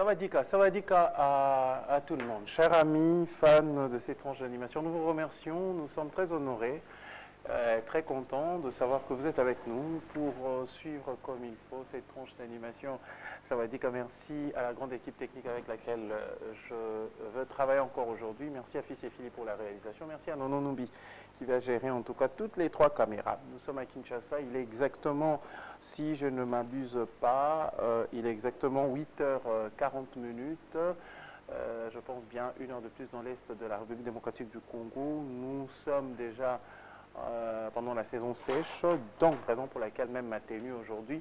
Sawadika à tout le monde. Chers amis, fans de cette tranche d'animation, nous vous remercions. Nous sommes très honorés, très contents de savoir que vous êtes avec nous pour suivre comme il faut cette tranche d'animation. Sawadika, merci à la grande équipe technique avec laquelle je veux travailler encore aujourd'hui. Merci à Fils et Philippe pour la réalisation. Merci à Nono Numbi qui va gérer en tout cas toutes les trois caméras. Nous sommes à Kinshasa, il est exactement, si je ne m'abuse pas, il est exactement 8h40. Je pense bien 1 heure de plus dans l'Est de la République démocratique du Congo. Nous sommes déjà pendant la saison sèche, donc raison pour laquelle même ma tenue aujourd'hui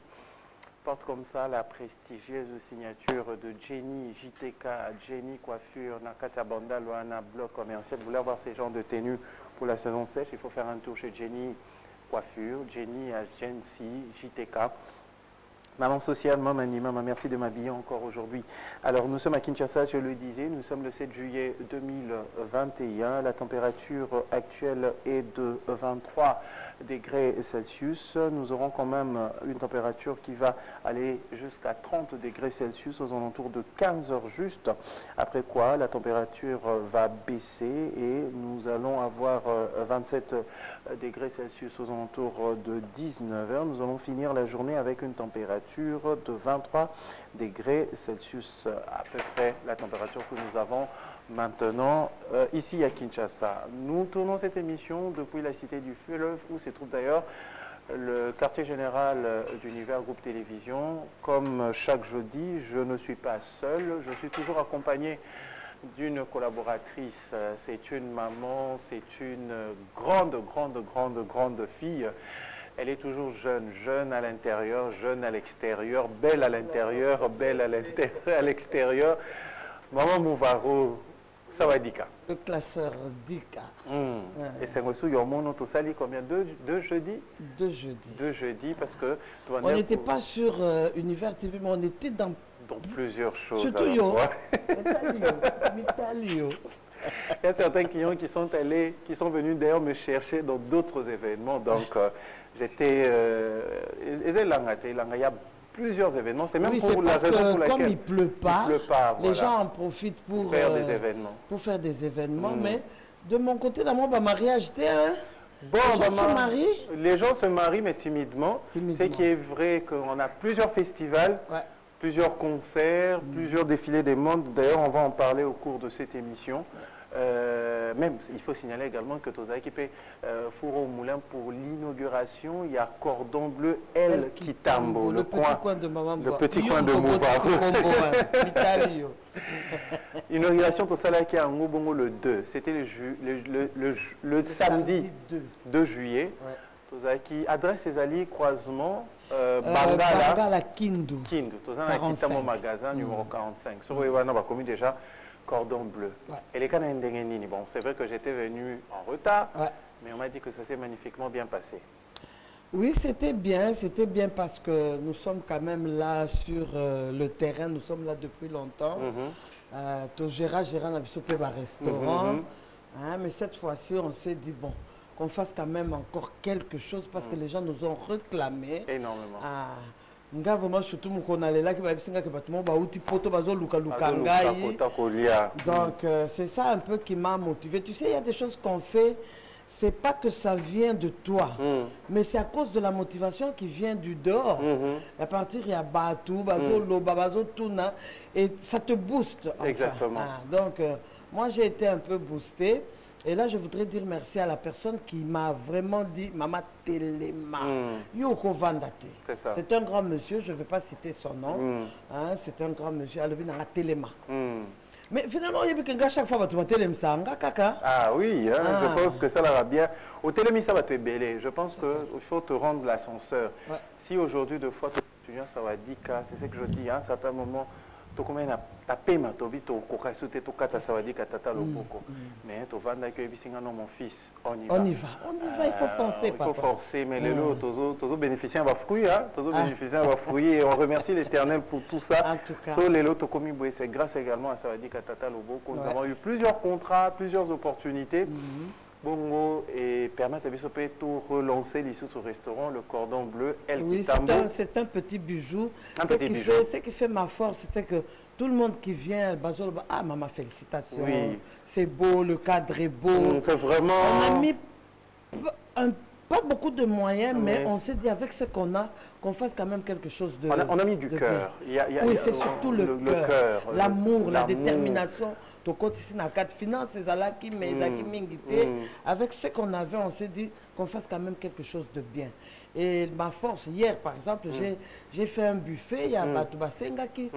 porte comme ça la prestigieuse signature de Jenny JTK, Jenny Coiffure, Nakata Banda, Loana Bloc Commercial. Vous voulez avoir ces genres de tenues pour la saison sèche, il faut faire un tour chez Jenny Coiffure, Jenny à Gensi, JTK. Maman sociale, maman Maman, merci de m'habiller encore aujourd'hui. Alors nous sommes à Kinshasa, je le disais, nous sommes le 7 juillet 2021. La température actuelle est de 23 degrés Celsius. Nous aurons quand même une température qui va aller jusqu'à 30 degrés Celsius aux alentours de 15 heures juste. Après quoi, la température va baisser et nous allons avoir 27 degrés Celsius aux alentours de 19 heures. Nous allons finir la journée avec une température de 23 degrés Celsius, à peu près la température que nous avons maintenant ici à Kinshasa. Nous tournons cette émission depuis la cité du Fleuve où se trouve d'ailleurs le quartier général d'Univers Groupe Télévision. Comme chaque jeudi, je ne suis pas seul, je suis toujours accompagné d'une collaboratrice. C'est une maman, c'est une grande fille. Elle est toujours jeune, jeune à l'intérieur, jeune à l'extérieur, belle à l'intérieur, belle à l'extérieur. Maman Mouvaro, Sawadika. Le classeur Dika. Et c'est reçu, il y a au sali combien? Deux jeudis? Deux jeudis. Deux jeudis, parce que... On n'était pas sur Univers TV, mais on était dans plusieurs choses. Surtout yo. Italio. Il y a certains clients qui sont venus d'ailleurs me chercher dans d'autres événements. Donc, j'étais... il y a plusieurs événements. C'est même oui, pour la raison pour laquelle... Comme il ne pleut pas, les gens en profitent pour faire des événements. Pour faire des événements. Mais de mon côté, là, moi, mariage, bon, les gens se marient. Les gens se marient, mais timidement. C'est qui est vrai qu'on a plusieurs festivals. Plusieurs concerts, plusieurs défilés des mondes. D'ailleurs, on va en parler au cours de cette émission. Même, il faut signaler également que Toza équipé Four au Moulin pour l'inauguration. Il y a Cordon Bleu El Kitambo, le petit coin de Maman. Le petit coin de Mouvaro. Inauguration Tosala qui a un Ngobongo le 2. C'était le samedi 2 juillet. Toza qui adresse ses alliés croisement. Bangala Kindu. Kindu. Toza qui mon magasin numéro 45. Sur le on a commis déjà Cordon Bleu. Et les canaux indénini. Bon, c'est vrai que j'étais venu en retard, mais on m'a dit que ça s'est magnifiquement bien passé. Oui, c'était bien parce que nous sommes quand même là sur le terrain, nous sommes là depuis longtemps. Gérard n'a pas restaurant, mais cette fois-ci, on s'est dit, bon, qu'on fasse quand même encore quelque chose parce que les gens nous ont réclamé. Énormément. Donc c'est ça un peu qui m'a motivé. Tu sais, il y a des choses qu'on fait, c'est pas que ça vient de toi, mais c'est à cause de la motivation qui vient du dehors. À partir il y a Batou, Bazolo, Babazo, Tuna, et ça te booste. Enfin. Exactement. Donc moi j'ai été un peu boosté. Et là, je voudrais dire merci à la personne qui m'a vraiment dit, Mama Telema, Yoko Vandate. C'est un grand monsieur, je ne vais pas citer son nom. C'est un grand monsieur, Alvina Telema. Mais finalement, il y a que chaque fois, tu vas Telema, ça kaka. Ah oui, je pense que ça va bien. Au Télémi, ça va te bêler. Je pense qu'il faut te rendre l'ascenseur. Si aujourd'hui, deux fois, tu viens, ça va dire, c'est ce que je dis, à un certain moment, tu commences à taper, tu vas sauter, tu vas ça va dire que tu as le beaucoup. Mais tu vas dire que mon fils, on y va. On y va, il faut forcer. Il faut forcer, mais les lots, tous les bénéficiaires vont fruire, et on remercie l'Éternel pour tout ça. En tout cas. Les lots, c'est grâce également à ça va dire que tu as le beaucoup. Nous avons eu plusieurs contrats, plusieurs opportunités. Bongo et permettre à Bissopé tout relancer l'ici au restaurant, le cordon bleu, El Oui, c'est un petit bijou. Ce qui fait ma force, c'est que tout le monde qui vient, ah maman, félicitations, oui. C'est beau, le cadre est beau. C'est vraiment... On a mis pas beaucoup de moyens, mais on s'est dit avec ce qu'on a, qu'on fasse quand même quelque chose de... On a mis du cœur. Oui, c'est surtout le cœur, l'amour, la détermination. Avec ce qu'on avait, on s'est dit qu'on fasse quand même quelque chose de bien. Et ma force, hier par exemple, j'ai fait un buffet, il y a Batubasenga qui...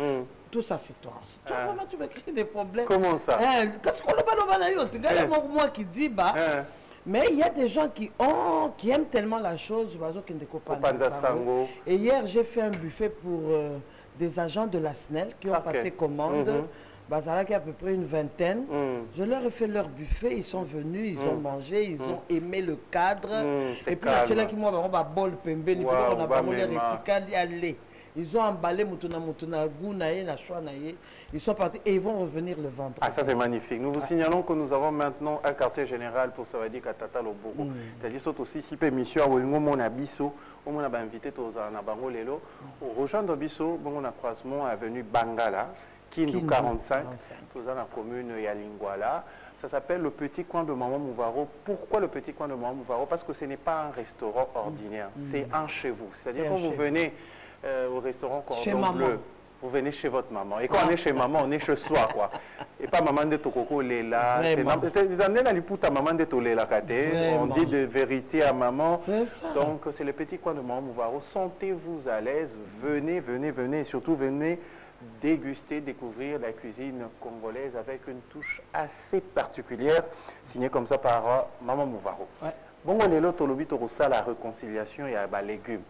Tout ça, c'est toi. Toi, vraiment, tu me crées des problèmes. Comment ça? Qu'est-ce qu'on a moi qui dit, bah... Mais il y a des gens qui aiment tellement la chose, et hier, j'ai fait un buffet pour des agents de la SNEL qui ont passé commande. Bazala qui a à peu près une vingtaine. Je leur ai fait leur buffet, ils sont venus, ils ont mangé, ils ont aimé le cadre. Et puis, ils ont emballé ils sont partis et ils vont revenir le vendredi. Ah, ça c'est magnifique. Nous vous signalons que nous avons maintenant un quartier général pour Savadi Katata Loboko. C'est-à-dire que aussi si émission où on a biso, on a invité tous à Bango Lelo, au rejoindre biso, on a croisement avenue Bangala, Kindu 45, tous dans la commune Yalingwala. Ça s'appelle le petit coin de Maman Mouvaro. Pourquoi le petit coin de Maman Mouvaro? Parce que ce n'est pas un restaurant ordinaire, c'est un chez vous. C'est-à-dire quand vous venez au restaurant Cordon Bleu, vous venez chez votre maman. Et quand on est chez maman, on est chez soi, quoi. Et pas maman de Tokoko Lela. Maman de Tolela Kate. On dit de vérité à maman. Donc c'est le petit coin de Maman Mouvaro. Sentez-vous à l'aise. Venez, venez, venez. Et surtout, venez déguster, découvrir la cuisine congolaise avec une touche assez particulière, signée comme ça par Maman Mouvaro. Bon, on est là, la réconciliation et les légumes.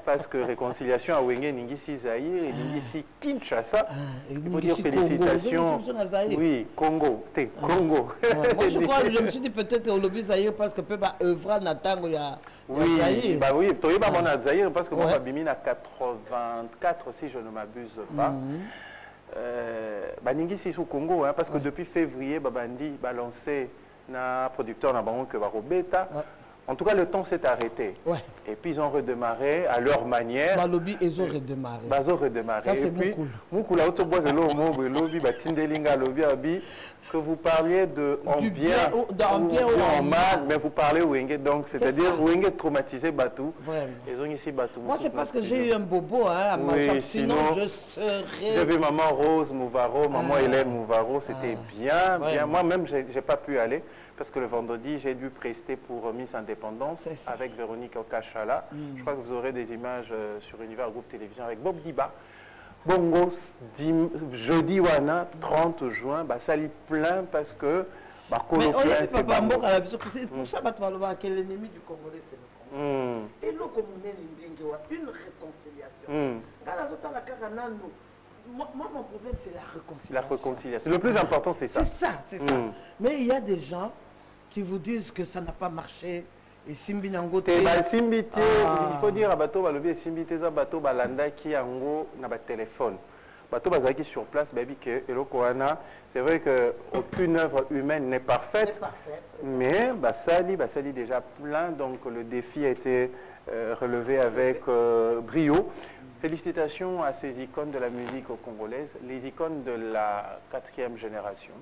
Parce que réconciliation à Wenge, Ningisi Zahir et Ningisi Kinshasa. Il faut dire félicitations. Oui, Congo. Congo. Moi, je me suis dit peut-être au lobby Zahir parce que peut-être œuvrer Natango, il y a. Oui, bah oui, tu es pas mon Zahir parce que moi, je suis à 84, si je ne m'abuse pas. Ningisi sous Congo, parce que depuis février, Babandi a lancé un producteur qui va Robeta. En tout cas, le temps s'est arrêté. Et puis, ils ont redémarré à leur manière. Ils ont redémarré. Ça, c'est beaucoup. Que vous parliez de en bien ou en mal, mais vous parlez Wenge. Donc, c'est-à-dire Wenge traumatisé Batou. Ils ont ici Batou. Moi, c'est parce que j'ai eu un bobo. Sinon, je serais... J'ai vu maman Rose Mouvaro, maman Hélène Mouvaro. C'était bien, bien. Moi-même, je n'ai pas pu aller. Parce que le vendredi, j'ai dû prester pour Miss Indépendance avec Véronique Okachala. Je crois que vous aurez des images sur Univers Groupe Télévision avec Bob Diba. Bongo, jeudi wana, 30 juin, ça lit plein parce que... Mais on est pas c'est pour ça que l'ennemi du Congolais, c'est le Congo. Et nous, comme on est une réconciliation. Moi, mon problème, c'est la réconciliation. La réconciliation. Le plus important, c'est ça. C'est ça. Mais il y a des gens qui vous disent que ça n'a pas marché. Et Simbi Nango il faut dire à Bato Balobi et Simbi Teza Bato Balanda qui a un téléphone. Bato Bazaki sur place, baby que c'est vrai qu'aucune œuvre humaine n'est parfaite. Mais Basali déjà plein, donc le défi a été relevé avec brio. Félicitations à ces icônes de la musique congolaise, les icônes de la 4e génération.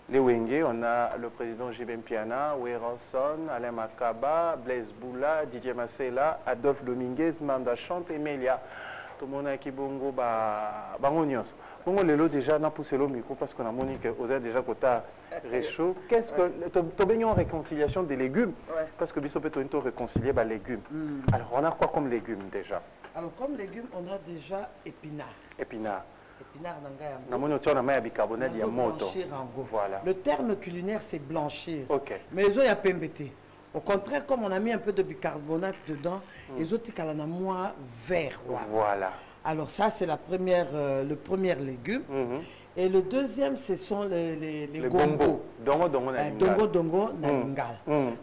Les Wenge, on a le président J.B. Mpiana, Weronson, Alain Makaba, Blaise Boula, Didier Massela, Adolphe Dominguez, Manda Chante et Melia. Tout le monde a qui bongo bangonios. Bongo lelo déjà n'a poussé le micro parce qu'on a monique aux aides déjà quota réchaud. Qu'est-ce que tu as en réconciliation des légumes? Parce que Bissopé Tonito réconcilier les légumes. Alors on a quoi comme légumes déjà? Alors comme légumes, on a déjà épinards. Épinards. Voilà. Le terme culinaire, c'est blanchir. Mais les autres, il y a PMBT. Au contraire, comme on a mis un peu de bicarbonate dedans, les autres, il y a moins vert. Voilà. Alors ça, c'est le premier légume. Et le deuxième, ce sont les gombo. Dongo dongo na lingala.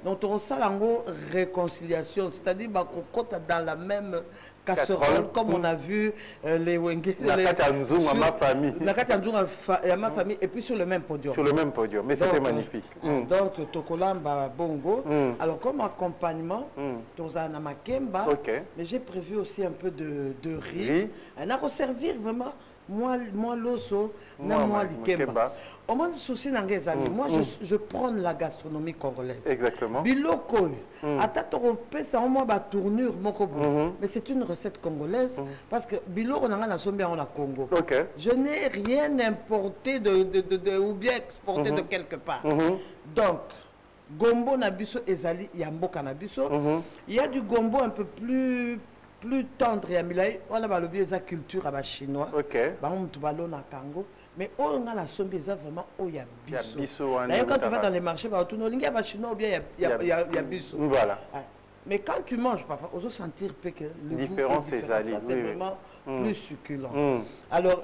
Donc on a une réconciliation, c'est-à-dire qu'on est dans la même casserole, comme on a vu les wenge. La ma famille. La ma famille, et puis sur le même podium. Sur le même podium, mais c'était magnifique. Donc Tokolamba bongo. Alors comme accompagnement, Tozana Makemba, mais j'ai prévu aussi un peu de riz. On a resservir vraiment. Moi l'osso, moi l'ikemba. Au moins, souci n'engage amis. Moi, je prends la gastronomie congolaise. Exactement. Biloko, atatorope, ça au moins ba tournure mokobo. Mais c'est une recette congolaise parce que biloko n'a la sombe en la Congo. Je n'ai rien importé ou bien exporté de quelque part. Donc, gombo nabiso ezali yamboka nabiso. Il y a du gombo un peu plus tendre et amilai, on a le biais de la culture à la chinois. Mais on a la somme vraiment où il y a biso. D'ailleurs, quand tu vas dans les marchés, il y a chinois ou bien il y a biso. Voilà. Mais quand tu manges, papa, on peut sentir que le différence goût est différent. C'est vraiment plus succulent. Alors,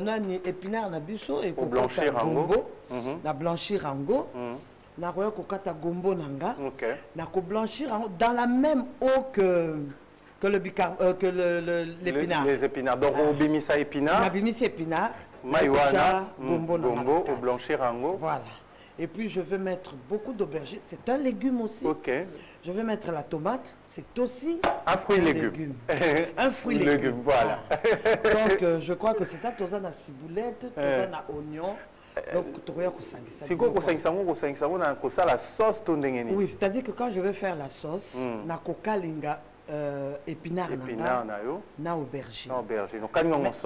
nani épinard na biso et blanchir gombo, na blanchir ango. Na roya kokata gombo nanga. Na ko blanchir dans la même eau que l'épinard. Les épinards. Donc, on bimisa épinard. On bimisa épinard. Maïwana, gombo, au blanchir ango. Voilà. Et puis, je vais mettre beaucoup d'aubergines. C'est un légume aussi. Je vais mettre la tomate. C'est aussi un fruit légume. Un fruit légume. Voilà. Donc, je crois que c'est ça. Toza na ciboulette, toza na oignon. Donc, tu regardes la sauce. Oui, c'est-à-dire que quand je vais faire la sauce, na kokalinga épinard na aubergine.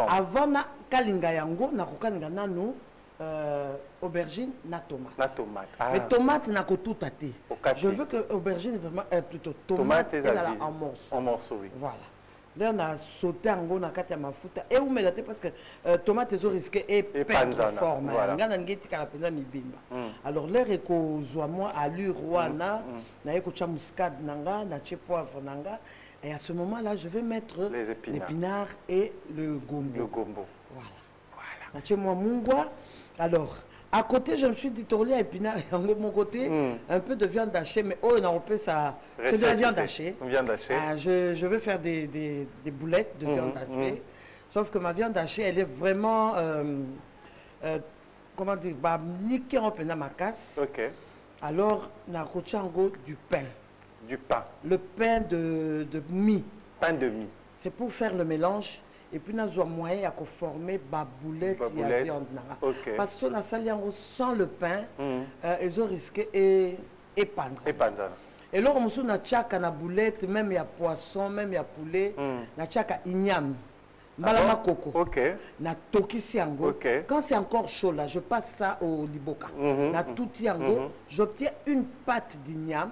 Avant na kalinga yango na kokalinga nanu aubergine na tomate. Mais tomate na ko tout até. Je veux que aubergine vraiment plutôt tomate elle a en morceaux. En morceaux, oui. Voilà. Là on a sauté ango na kati ya mafuta et ou melate parce que tomate zo risqué et perdre forme. Ngana ngeti kala pena mibimba. Alors l'air eko zwa moi allure wana na eko cha muscade nanga na che poivre nanga et à ce moment-là je vais mettre l'épinard et le gombo. Voilà. Na che moi mungwa. Alors à côté, je me suis dit, tourner à épinard et de mon côté, un peu de viande hachée, mais oh, on a ça. C'est de la viande hachée. Je vais faire des boulettes de viande hachée. Sauf que ma viande hachée, elle est vraiment, comment dire, niquée en plein ma casse. Alors, on a du pain. Du pain. Le pain de mie. Pain de mie. C'est pour faire le mélange. Et puis, nous avons moyen de former la boulette et la viande. Parce que la salle sans le pain, ils ont risqué et panza. Et là, on a tchaka na boulette, même il y a poisson, même il y a poulet, na tchaka igname. Malama coco. Na tokisi yango. Quand c'est encore chaud là, je passe ça au liboka. Na tout yango, j'obtiens une pâte d'igname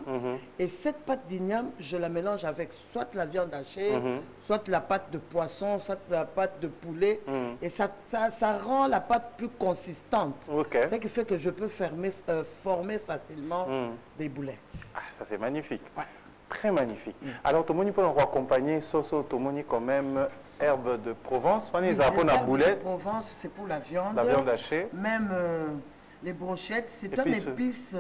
et cette pâte d'igname, je la mélange avec soit la viande hachée, soit la pâte de poisson, soit la pâte de poulet et ça rend la pâte plus consistante. Ce qui fait que je peux former facilement des boulettes. Ah, ça c'est magnifique. Très magnifique. Alors, Tomoni peut accompagner Soso Tomoni quand même herbe de Provence. Les herbes de Provence, c'est pour la viande. La viande hachée. Même les brochettes, c'est un épice.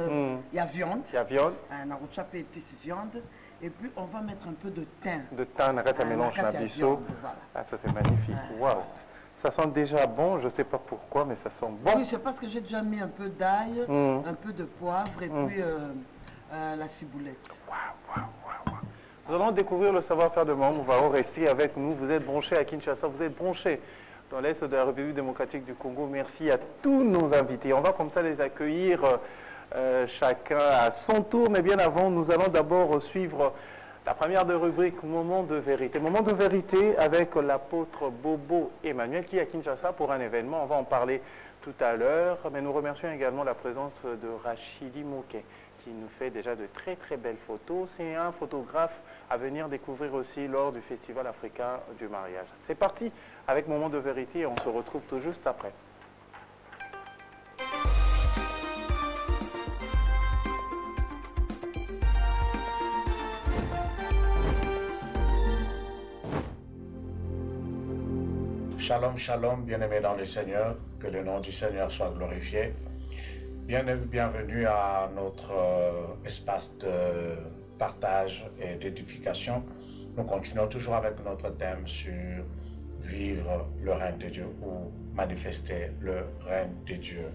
Il y a viande. Il y a viande. Un arouchapé épice viande. Et puis, on va mettre un peu de thym. De thym, on mélange la bisso. Ah, ça c'est magnifique. Waouh. Ça sent déjà bon, je ne sais pas pourquoi, mais ça sent bon. Oui, c'est parce que j'ai déjà mis un peu d'ail, un peu de poivre et puis la ciboulette. Waouh. Nous allons découvrir le savoir-faire de Mamou Vao. Restez avec nous. Vous êtes branchés à Kinshasa, vous êtes branchés dans l'Est de la République démocratique du Congo. Merci à tous nos invités. On va comme ça les accueillir chacun à son tour. Mais bien avant, nous allons d'abord suivre la première de rubrique Moment de vérité. Moment de vérité avec l'apôtre Bobo Emmanuel qui est à Kinshasa pour un événement. On va en parler tout à l'heure. Mais nous remercions également la présence de Rachidi Mouké qui nous fait déjà de très très belles photos. C'est un photographe à venir découvrir aussi lors du Festival africain du mariage. C'est parti avec Moment de vérité et on se retrouve tout juste après. Shalom, shalom, bien-aimés dans le Seigneur, que le nom du Seigneur soit glorifié. Bienvenue à notre espace de partage et d'édification. Nous continuons toujours avec notre thème sur vivre le règne de Dieu ou manifester le règne de Dieu.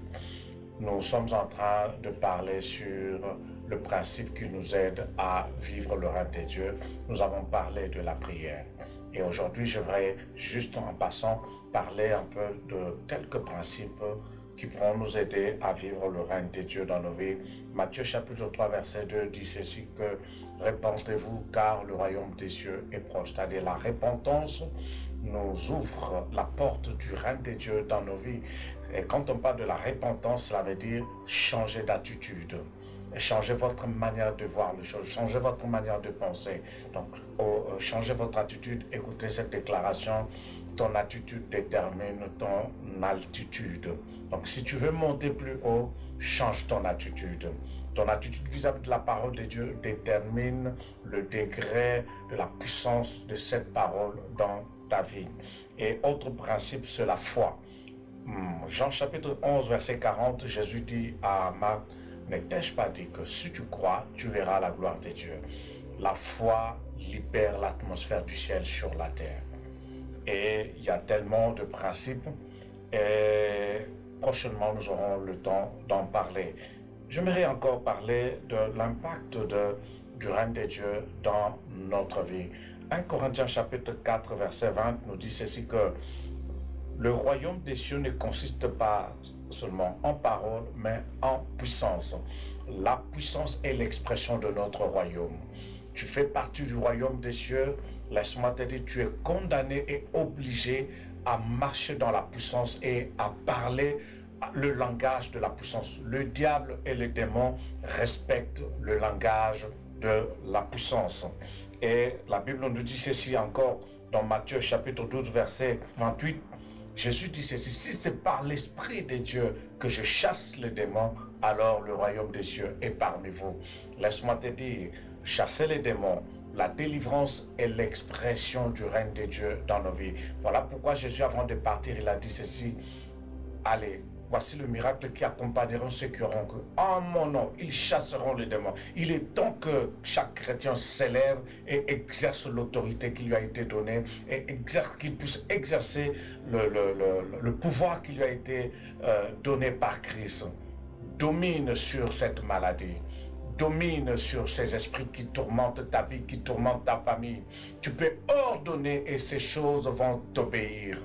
Nous sommes en train de parler sur le principe qui nous aide à vivre le règne de Dieu. Nous avons parlé de la prière. Et aujourd'hui, je voudrais juste en passant parler un peu de quelques principes qui pourront nous aider à vivre le règne de Dieu dans nos vies. Matthieu chapitre 3 verset 2 dit ceci que « Répentez-vous car le royaume des cieux est proche ». C'est-à-dire la repentance nous ouvre la porte du règne de Dieu dans nos vies. Et quand on parle de la repentance, cela veut dire changer d'attitude. Changez votre manière de voir les choses, changez votre manière de penser. Donc, changez votre attitude, écoutez cette déclaration. Ton attitude détermine ton altitude. Donc, si tu veux monter plus haut, change ton attitude. Ton attitude vis-à-vis de la parole de Dieu détermine le degré de la puissance de cette parole dans ta vie. Et autre principe, c'est la foi. Jean chapitre 11, verset 40, Jésus dit à Marc, « Ne t'ai-je pas dit que si tu crois, tu verras la gloire de Dieu ?» La foi libère l'atmosphère du ciel sur la terre. Et il y a tellement de principes et prochainement nous aurons le temps d'en parler. J'aimerais encore parler de l'impact du règne de Dieu dans notre vie. 1 Corinthiens chapitre 4 verset 20 nous dit ceci que le royaume des cieux ne consiste pas seulement en parole, mais en puissance. La puissance est l'expression de notre royaume. Tu fais partie du royaume des cieux. Laisse-moi te dire, tu es condamné et obligé à marcher dans la puissance et à parler le langage de la puissance. Le diable et les démons respectent le langage de la puissance. Et la Bible nous dit ceci encore dans Matthieu chapitre 12 verset 28. Jésus dit ceci, si c'est par l'Esprit de Dieu que je chasse les démons, alors le royaume des cieux est parmi vous. Laisse-moi te dire, chasser les démons, la délivrance est l'expression du règne de Dieu dans nos vies. Voilà pourquoi Jésus, avant de partir, il a dit ceci, allez, voici le miracle qui accompagneront ceux qui auront cru. En mon nom, ils chasseront les démons. Il est temps que chaque chrétien s'élève et exerce l'autorité qui lui a été donnée et qu'il puisse exercer le pouvoir qui lui a été donné par Christ. Domine sur cette maladie. Domine sur ces esprits qui tourmentent ta vie, qui tourmentent ta famille. Tu peux ordonner et ces choses vont t'obéir.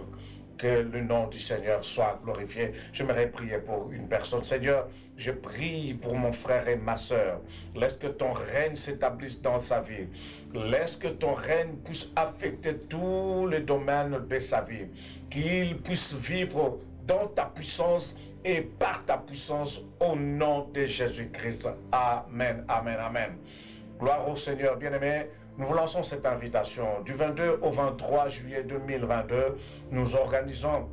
Que le nom du Seigneur soit glorifié. J'aimerais prier pour une personne. Seigneur, je prie pour mon frère et ma soeur. Laisse que ton règne s'établisse dans sa vie. Laisse que ton règne puisse affecter tous les domaines de sa vie. Qu'il puisse vivre dans ta puissance et par ta puissance au nom de Jésus-Christ. Amen, amen, amen. Gloire au Seigneur, bien-aimé. Nous vous lançons cette invitation. Du 22 au 23 juillet 2022, nous organisons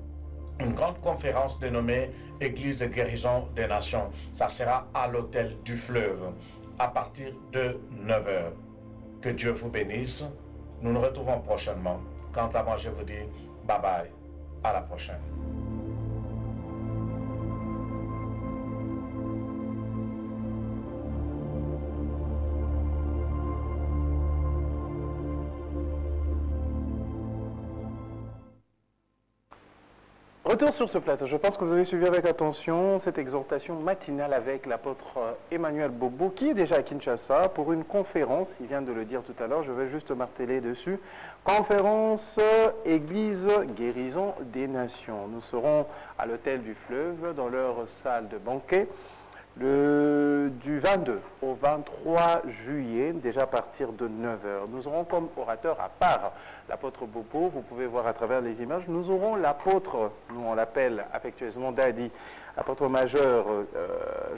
une grande conférence dénommée Église de guérison des nations. Ça sera à l'hôtel du Fleuve à partir de 9h. Que Dieu vous bénisse. Nous nous retrouvons prochainement. Quant à moi, je vous dis bye bye. À la prochaine. Retour sur ce plateau. Je pense que vous avez suivi avec attention cette exhortation matinale avec l'apôtre Emmanuel Bobo, qui est déjà à Kinshasa pour une conférence. Il vient de le dire tout à l'heure, je vais juste marteler dessus. Conférence Église guérison des nations. Nous serons à l'hôtel du Fleuve dans leur salle de banquet du 22 au 23 juillet, déjà à partir de 9h. Nous aurons comme orateur, à part l'apôtre Bobo, vous pouvez voir à travers les images, nous aurons l'apôtre, nous on l'appelle affectueusement Dadi, apôtre majeur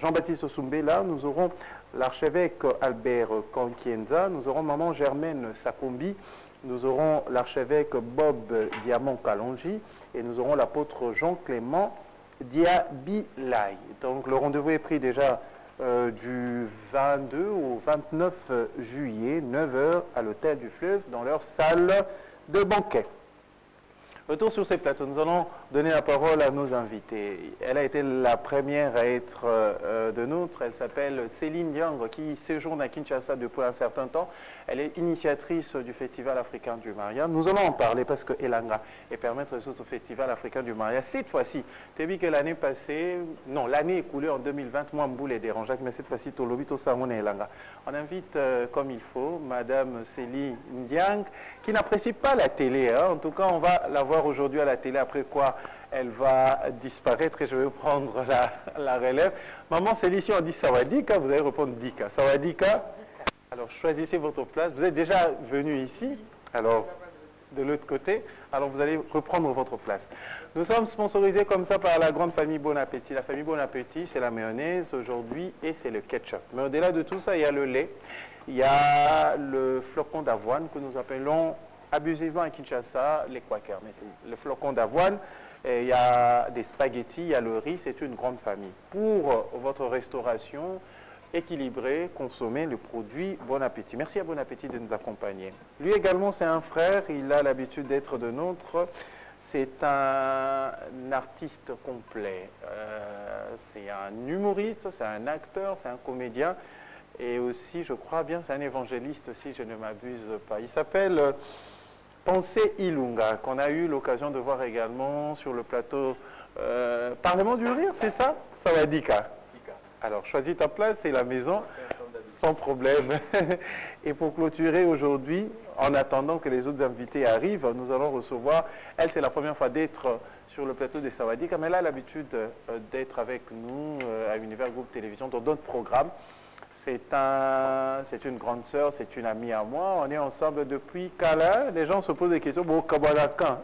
Jean-Baptiste Osumbela, nous aurons l'archevêque Albert Kankienza, nous aurons maman Germaine Sakombi, nous aurons l'archevêque Bob Diamant Kalonji et nous aurons l'apôtre Jean-Clément Diabilai. Donc le rendez-vous est pris déjà du 22 au 29 juillet, 9h à l'hôtel du Fleuve dans leur salle de banquet. Retour sur ces plateaux, nous allons donner la parole à nos invités. Elle a été la première à être de nôtre. Elle s'appelle Céline Diang, qui séjourne à Kinshasa depuis un certain temps. Elle est initiatrice du Festival africain du Maria. Nous allons en parler parce que Elanga et permettre au Festival africain du Maria. Cette fois-ci, tu as vu que l'année passée, non, l'année écoulée en 2020, moi, Mboul et Dérangeac, mais cette fois-ci, Tolobito Samon et Elanga. On invite comme il faut Madame Céline Diang, qui n'apprécie pas la télé. Hein. En tout cas, on va la voir aujourd'hui à la télé, après quoi elle va disparaître et je vais prendre la relève. Maman Céline, si on dit Sawadika, vous allez répondre Dika. Sawadika. Alors, choisissez votre place. Vous êtes déjà venu ici, alors de l'autre côté. Alors, vous allez reprendre votre place. Nous sommes sponsorisés comme ça par la grande famille Bon Appétit. La famille Bon Appétit, c'est la mayonnaise aujourd'hui et c'est le ketchup. Mais au-delà de tout ça, il y a le lait, il y a le flocon d'avoine que nous appelons abusivement à Kinshasa les quakers. Mais le flocon d'avoine, il y a des spaghettis, il y a le riz, c'est une grande famille. Pour votre restauration équilibrée, consommez le produit Bon Appétit. Merci à Bon Appétit de nous accompagner. Lui également, c'est un frère, il a l'habitude d'être de nôtre. C'est un artiste complet. C'est un humoriste, c'est un acteur, c'est un comédien. Et aussi, je crois bien, c'est un évangéliste, si je ne m'abuse pas. Il s'appelle Pensée Ilunga, qu'on a eu l'occasion de voir également sur le plateau Parlement du Rire, c'est ça? Sawadika. Alors, choisis ta place, c'est la maison, sans problème. Et pour clôturer aujourd'hui, en attendant que les autres invités arrivent, nous allons recevoir, elle, c'est la première fois d'être sur le plateau de Sawadika, mais elle a l'habitude d'être avec nous à Univers Groupe Télévision dans d'autres programmes. C'est une grande sœur, c'est une amie à moi. On est ensemble depuis Kala. Les gens se posent des questions. Bon, Kabalakan.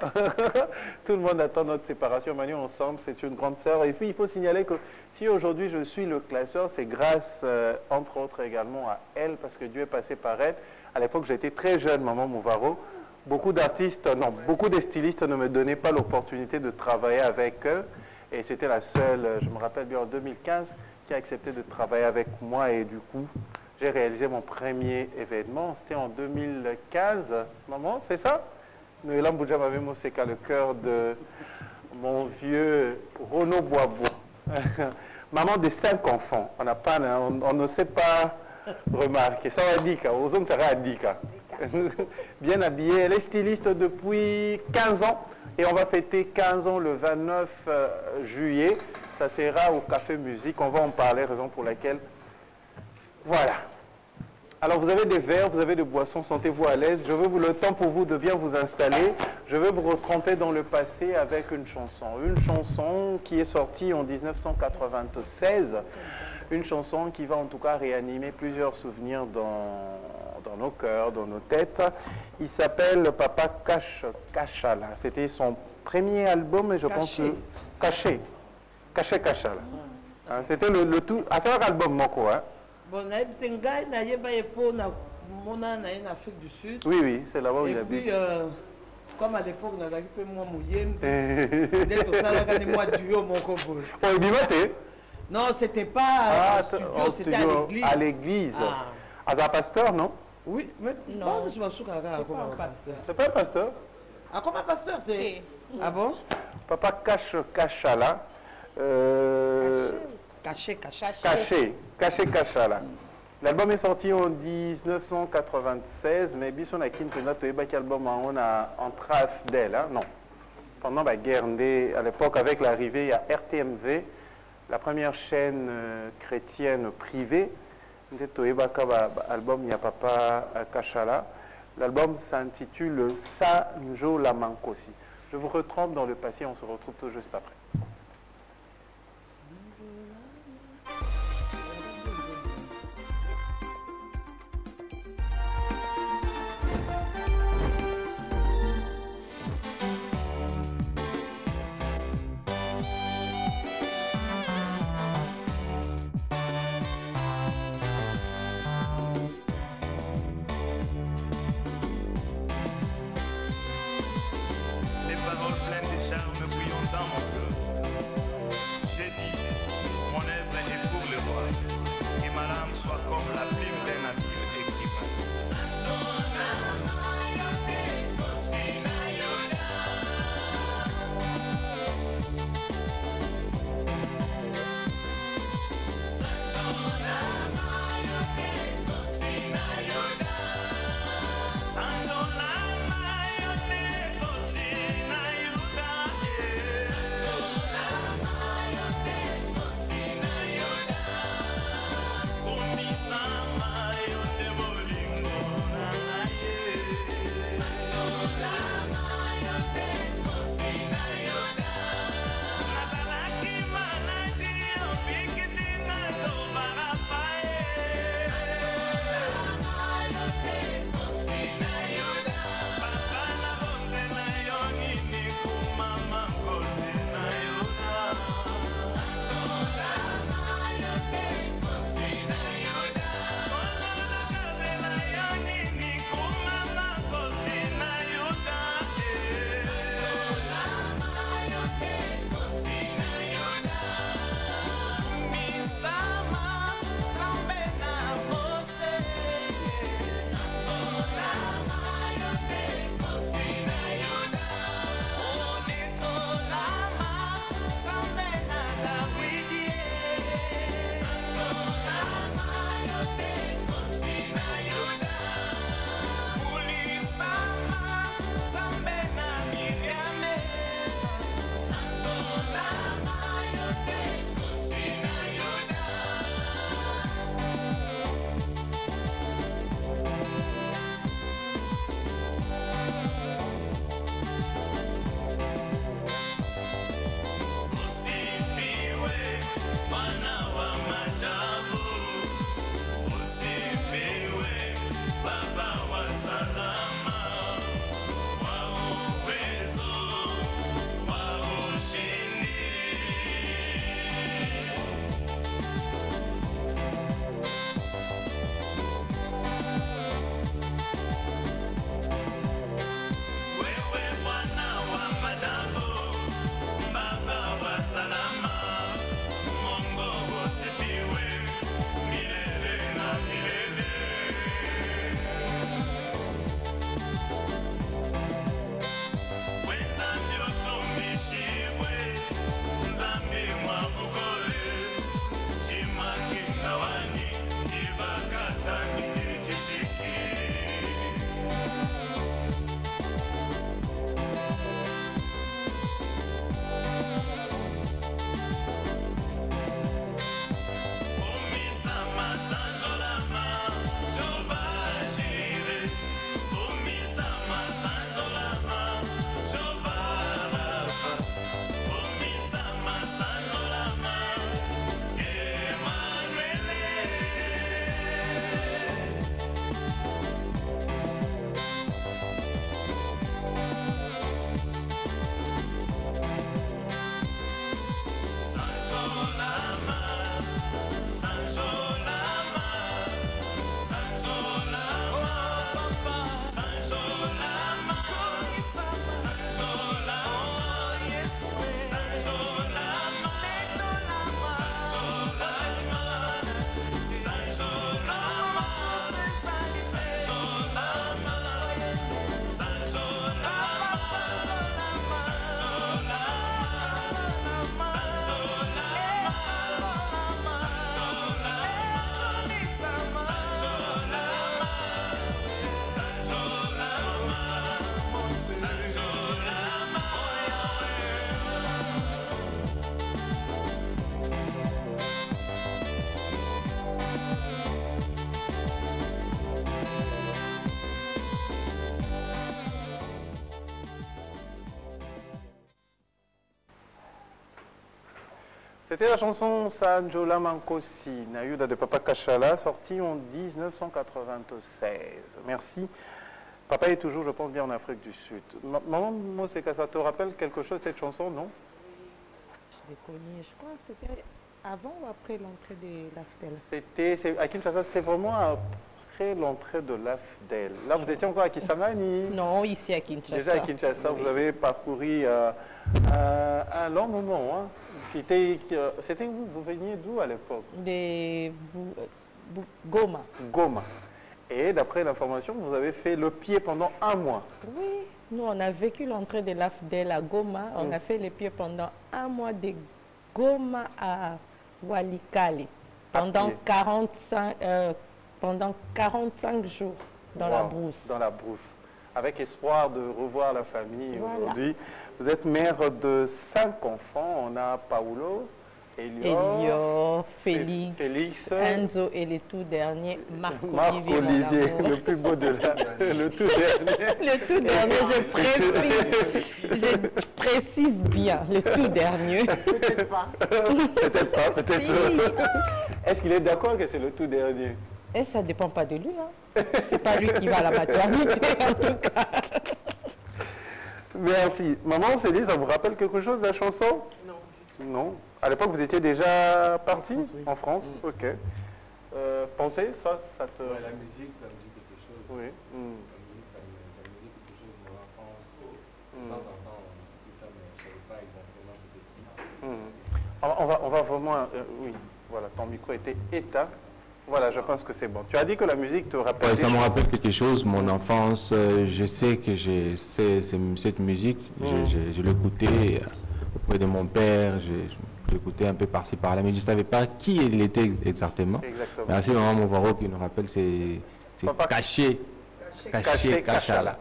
Tout le monde attend notre séparation. Maintenant, ensemble, c'est une grande sœur. Et puis, il faut signaler que si aujourd'hui je suis le classeur, c'est grâce, entre autres, également à elle, parce que Dieu est passé par elle. À l'époque, j'étais très jeune, maman Mouvaro. Beaucoup d'artistes, non, beaucoup de stylistes ne me donnaient pas l'opportunité de travailler avec eux. Et c'était la seule, je me rappelle bien, en 2015, qui a accepté de travailler avec moi et du coup, j'ai réalisé mon premier événement. C'était en 2015. Maman, c'est ça? Noéla Mboudja m'avait Moseka, le cœur de mon vieux Renaud Boisbois. Maman de 5 enfants. On ne sait pas remarquer. Ça va dire, aux hommes, ça va dire. Bien habillée. Elle est styliste depuis 15 ans. Et on va fêter 15 ans le 29 juillet. Ça sera au Café Musique. On va en parler, raison pour laquelle... Voilà. Alors, vous avez des verres, vous avez des boissons. Sentez-vous à l'aise. Je veux le temps pour vous de bien vous installer. Je veux vous retremper dans le passé avec une chanson. Une chanson qui est sortie en 1996. Une chanson qui va en tout cas réanimer plusieurs souvenirs dans nos cœurs, dans nos têtes. Il s'appelle Papa Kachala. C'était son premier album, et je pense que... Caché. Caché Kachala. C'était le tout... À faire album, Moko, hein? Bon, en Afrique du Sud. Oui, oui, c'est là-bas où il habite. Et puis, comme à l'époque, on avait un peu moins mouillé. Peut-être au salaire, moi, duo, mon copain. Oh, il dit, non, c'était pas au studio, c'était à l'église. À l'église. À un pasteur, non? Oui, mais non, je m'en souviens comme un pasteur. C'est pas un pasteur? Ah, comme un pasteur, t'es... Ah bon? Papa Kachala. Caché Kachala. L'album est sorti en 1996, mais Bisson a quitté notre album en trace d'elle, hein? Non. Pendant la guerre, à l'époque, avec l'arrivée, il y a RTMV, la première chaîne chrétienne privée. Album, il y a Papa Kachala. L'album s'intitule Sanjo Lamankosi. Je vous retrempe dans le passé, on se retrouve tout juste après. Des paroles pleines de charme bouillant dans mon cœur. C'était la chanson Sanjola Mankosi, Nayuda de Papa Kachala, sortie en 1996. Merci. Papa est toujours, je pense, bien en Afrique du Sud. Maman Moseka, ça te rappelle quelque chose, cette chanson, non? Je l'ai connue, je crois que c'était avant ou après l'entrée de l'AFDEL. C'était, à Kinshasa, c'était vraiment après l'entrée de l'AFDEL. Là, vous étiez encore à Kisangani? Non, ici à Kinshasa. Déjà à Kinshasa, vous avez parcouru un long moment. Hein. C'était où? Vous veniez d'où à l'époque? De Goma. Goma. Et d'après l'information, vous avez fait le pied pendant un mois. Oui, nous on a vécu l'entrée de l'AFDEL à Goma. On a fait les pieds pendant un mois de Goma à Walikale. Pendant 45 jours dans la brousse. Dans la brousse. Avec espoir de revoir la famille aujourd'hui. Vous êtes mère de 5 enfants. On a Paulo, Elio, Félix, Enzo et le tout dernier, Marc-Olivier, le plus beau de le tout dernier. Le tout dernier, je précise bien, le tout dernier. Peut-être pas. Peut-être pas, peut-être pas. Est-ce qu'il est d'accord que c'est le tout dernier? Et ça ne dépend pas de lui. Hein. C'est pas lui qui va à la maternité, en tout cas. Merci. Maman Céline, ça vous rappelle quelque chose de la chanson? Non. Non. À l'époque, vous étiez déjà parti en France? Ok. Pensez, ça te... Ouais, la musique, ça me dit quelque chose. Oui. La musique, ça me dit quelque chose de mon enfance. De temps en temps, on écoutait ça, mais je ne savais pas exactement c'était qui. On va vraiment... oui, voilà, ton micro était éteint. Voilà, je pense que c'est bon. Tu as dit que la musique te rappelle... Ouais, ça me rappelle quelque chose, mon enfance. Je sais que cette musique, je l'écoutais auprès de mon père. Je l'écoutais un peu par-ci par-là, mais je ne savais pas qui il était exactement. Mais c'est vraiment mon varro qui nous rappelle, c'est Caché Kachala.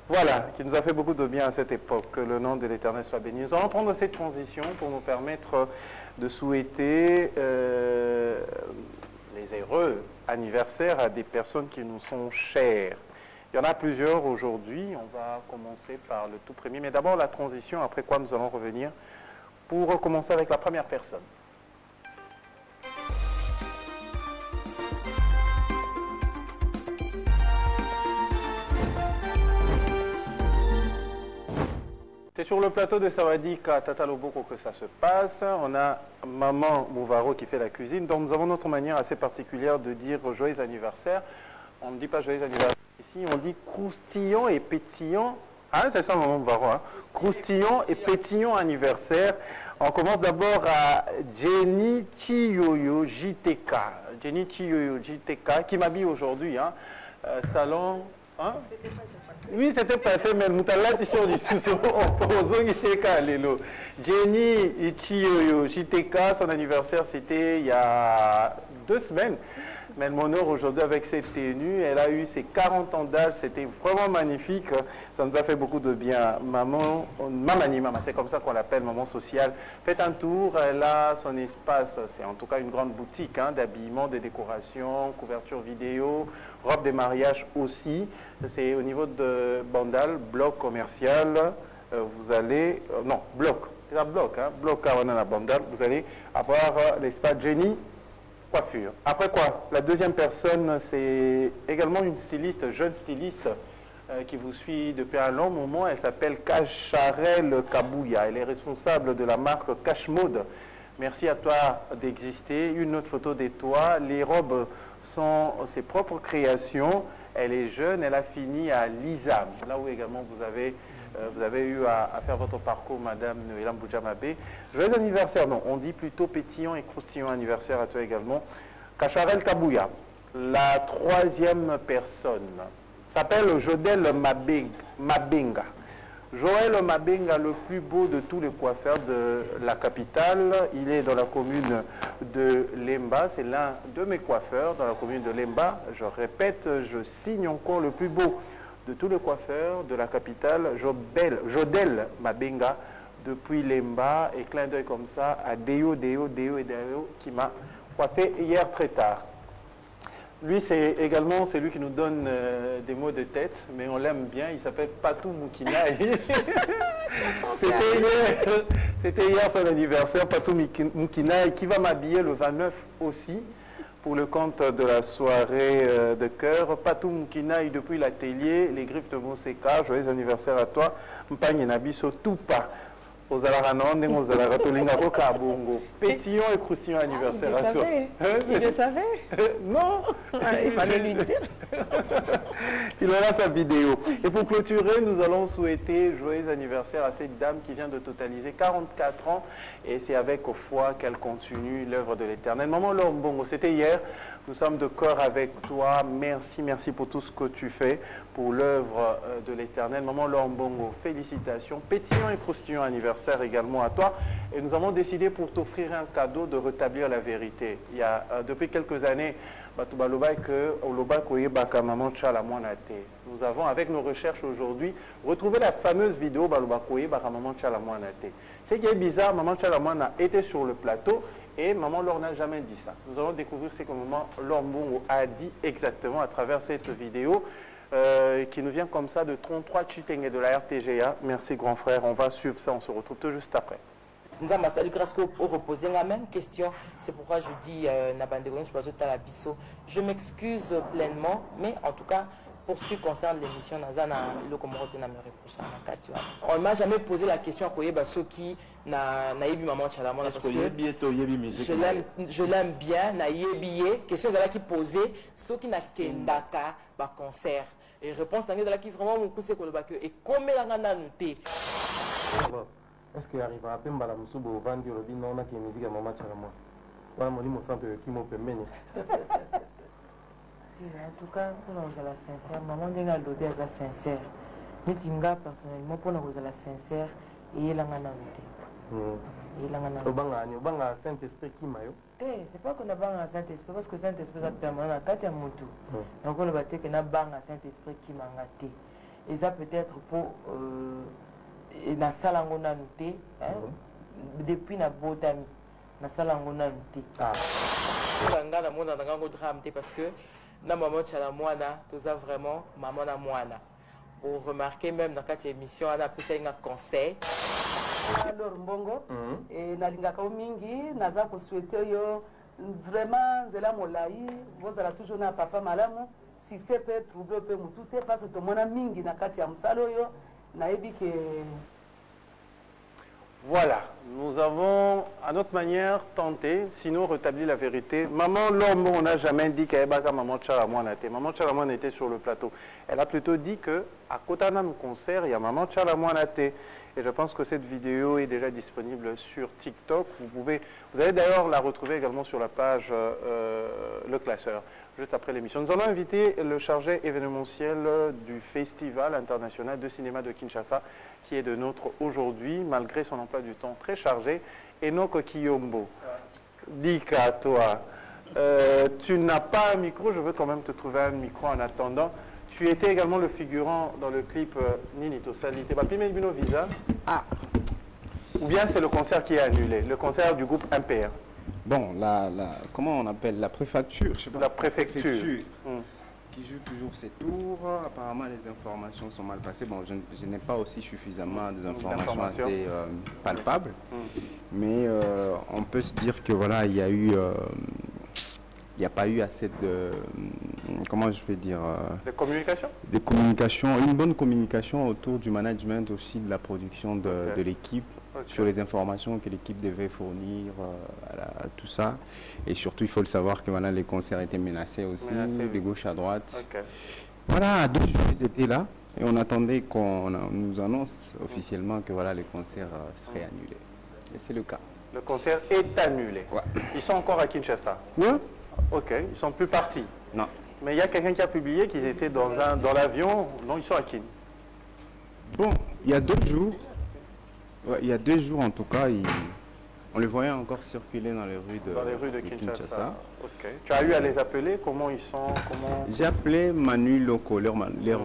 Voilà, qui nous a fait beaucoup de bien à cette époque. Que le nom de l'Éternel soit béni. Nous allons prendre cette transition pour nous permettre de souhaiter les heureux anniversaires à des personnes qui nous sont chères. Il y en a plusieurs aujourd'hui. On va commencer par le tout premier. Mais d'abord la transition, après quoi nous allons revenir pour commencer avec la première personne. C'est sur le plateau de Sawadika, Tata Loboko que ça se passe. On a Maman Mouvaro qui fait la cuisine. Donc nous avons notre manière assez particulière de dire joyeux anniversaire. On ne dit pas joyeux anniversaire ici, on dit croustillant et pétillant. Ah, c'est ça Maman Mouvaro, hein? Croustillant et pétillant anniversaire. On commence d'abord à Jenny Chiyoyo JTK. Jenny Chiyoyo JTK qui m'habille aujourd'hui. Hein? Salon... Hein? Oui, c'était passé, mais nous avons l'addition du sous-sol. Jenny Chiyoyo JTK, son anniversaire c'était il y a 2 semaines. Mais elle m'honore aujourd'hui avec cette tenue. Elle a eu ses 40 ans d'âge. C'était vraiment magnifique. Ça nous a fait beaucoup de bien. Maman, c'est comme ça qu'on l'appelle, maman sociale. Faites un tour. Elle a son espace. C'est en tout cas une grande boutique hein, d'habillement, de décoration, couverture vidéo, robe de mariage aussi. C'est au niveau de Bandal, bloc commercial. Vous allez... non, bloc. C'est un bloc. Hein, bloc Kawana Bandal. Vous allez avoir l'espace Jenny. Coiffure. Après quoi? La deuxième personne, c'est également une styliste, jeune styliste, qui vous suit depuis un long moment. Elle s'appelle Kacharel Kabouya. Elle est responsable de la marque Cash Mode. Merci à toi d'exister. Une autre photo de toi. Les robes sont ses propres créations. Elle est jeune, elle a fini à l'ISAM, là où également vous avez eu à faire votre parcours, Madame Noélam Boudjamabé. Joyeux anniversaire, non, on dit plutôt pétillant et croustillant anniversaire à toi également. Kacharel Kabouya, la troisième personne, s'appelle Jodel Mabenga. Joël Mabenga, le plus beau de tous les coiffeurs de la capitale. Il est dans la commune de Lemba. C'est l'un de mes coiffeurs dans la commune de Lemba. Je répète, je signe encore le plus beau de tous les coiffeurs de la capitale, Jodel Mabenga, depuis Lemba. Et clin d'œil comme ça à Deo qui m'a coiffé hier très tard. Lui, c'est également celui qui nous donne des mots de tête, mais on l'aime bien. Il s'appelle Patou Moukinaï. C'était hier son anniversaire, Patou Moukinaï, qui va m'habiller le 29 aussi, pour le compte de la soirée de cœur. Patou Moukinaï, depuis l'atelier, les griffes de Moseka, joyeux anniversaire à toi. Mpagne Nabiso Toupa. Aux Alarananding, aux Alaratolinga, au Kabongo. Pétillon et croustillant anniversaire à toi. Il le savait? Non. Il fallait lui dire. Il aura sa vidéo. Et pour clôturer, nous allons souhaiter joyeux anniversaire à cette dame qui vient de totaliser 44 ans. Et c'est avec foi qu'elle continue l'œuvre de l'Éternel. Maman Lombongo, c'était hier. Nous sommes de cœur avec toi. Merci, merci pour tout ce que tu fais pour l'œuvre de l'Éternel. Maman Lombongo, félicitations. Pétillant et croustillant anniversaire également à toi. Et nous avons décidé pour t'offrir un cadeau de rétablir la vérité. Il y a depuis quelques années, nous avons, avec nos recherches aujourd'hui, retrouvé la fameuse vidéo Ce qui est bizarre, Maman Tchalamouana était sur le plateau et Maman Laure n'a jamais dit ça. Nous allons découvrir ce que Maman Laure Mbongo a dit exactement à travers cette vidéo qui nous vient comme ça de 33 Chitenge de la RTGA. Merci grand frère, on va suivre ça, on se retrouve tout juste après. Nous avons reposé la même question, c'est pourquoi je dis je m'excuse pleinement, mais en tout cas, pour ce qui concerne l'émission, on ne m'a jamais posé la question à Koyeba Soki, Naïbi Maman Tchalamouana, parce que je l'aime bien, Naïbi, question qui posait, Soki na Kendaka, concert. Et réponse qui vraiment beaucoup c'est et combien d'années noté. Est-ce qu'il arrivera à Pemba la Moussoubo au Vandi au Bino, on a qui est musique à Maman Tchalamouana? Voilà, mon imo centre qui m'a permis. En tout cas, pour nous, la sincère, maman n'a pas d'odeur de la sincère. Mais Tinga, personnellement, pour nous, la sincère, et il a un Obanga Saint-Esprit qui m'a eu. C'est pas qu'on a un Saint-Esprit, parce que Saint-Esprit a permanent à Katia Moutou. Donc on a battu qu'on a un Saint-Esprit qui m'a gâté. Et ça peut-être pour. Et na sala ngona nté depuis na botami na sala ngona nté nga na mona nga ngo drame parce que na maman Tchalamouana toza vraiment maman na mwana pour remarquer même dans cette émission on a pu un conseil alors Mbongo et na lingaka mingi naza ko souhaiter yo vraiment zela molai vous allez toujours na papa malamu si c'est peut troubler peu mutu te parce que to mona mingi na kati ya msalo yo. Voilà, nous avons à notre manière tenté, sinon rétabli la vérité. Maman Lombo, on n'a jamais dit qu'elle était Maman Tchalamouana. Maman Tchalamouana était sur le plateau. Elle a plutôt dit qu'à Kotanam concert, il y a Maman Tchalamouana. Et je pense que cette vidéo est déjà disponible sur TikTok. Vous allez d'ailleurs la retrouver également sur la page Le Classeur, juste après l'émission. Nous allons inviter le chargé événementiel du Festival international de cinéma de Kinshasa, qui est de nôtre aujourd'hui, malgré son emploi du temps très chargé. Enoch Kiyombo, Dika à toi, tu n'as pas un micro, je veux quand même te trouver un micro en attendant. Tu étais également le figurant dans le clip Nini Tosali. Tu n'as pas Bino Visa? Ah. Ou bien c'est le concert qui est annulé, le concert du groupe MPR? Bon, comment on appelle la préfecture, je sais pas. La préfecture. Qui joue toujours ses tours. Apparemment, les informations sont mal passées. Bon, je n'ai pas aussi suffisamment d'informations assez palpables. Mais on peut se dire que voilà, il y a eu... il n'y a pas eu assez de, comment je vais dire... de communication? De communication, une bonne communication autour du management aussi, de la production de l'équipe, sur les informations que l'équipe devait fournir, à tout ça. Et surtout, il faut le savoir que voilà, les concerts étaient menacés aussi, de gauche à droite. Voilà, 2 jours, ils étaient là. Et on attendait qu'on nous annonce officiellement que voilà, les concerts seraient annulés. Et c'est le cas. Le concert est annulé. Ouais. Ils sont encore à Kinshasa? Oui. Ok, ils ne sont plus partis. Non. Mais il y a quelqu'un qui a publié qu'ils étaient dans l'avion. Non, ils sont à Kin. Bon, il y a 2 jours. Ouais, il y a 2 jours en tout cas, On les voyait encore circuler dans les rues de Kinshasa. Okay. Tu as eu à les appeler? Comment ils sont? J'ai appelé Manu Loco, leur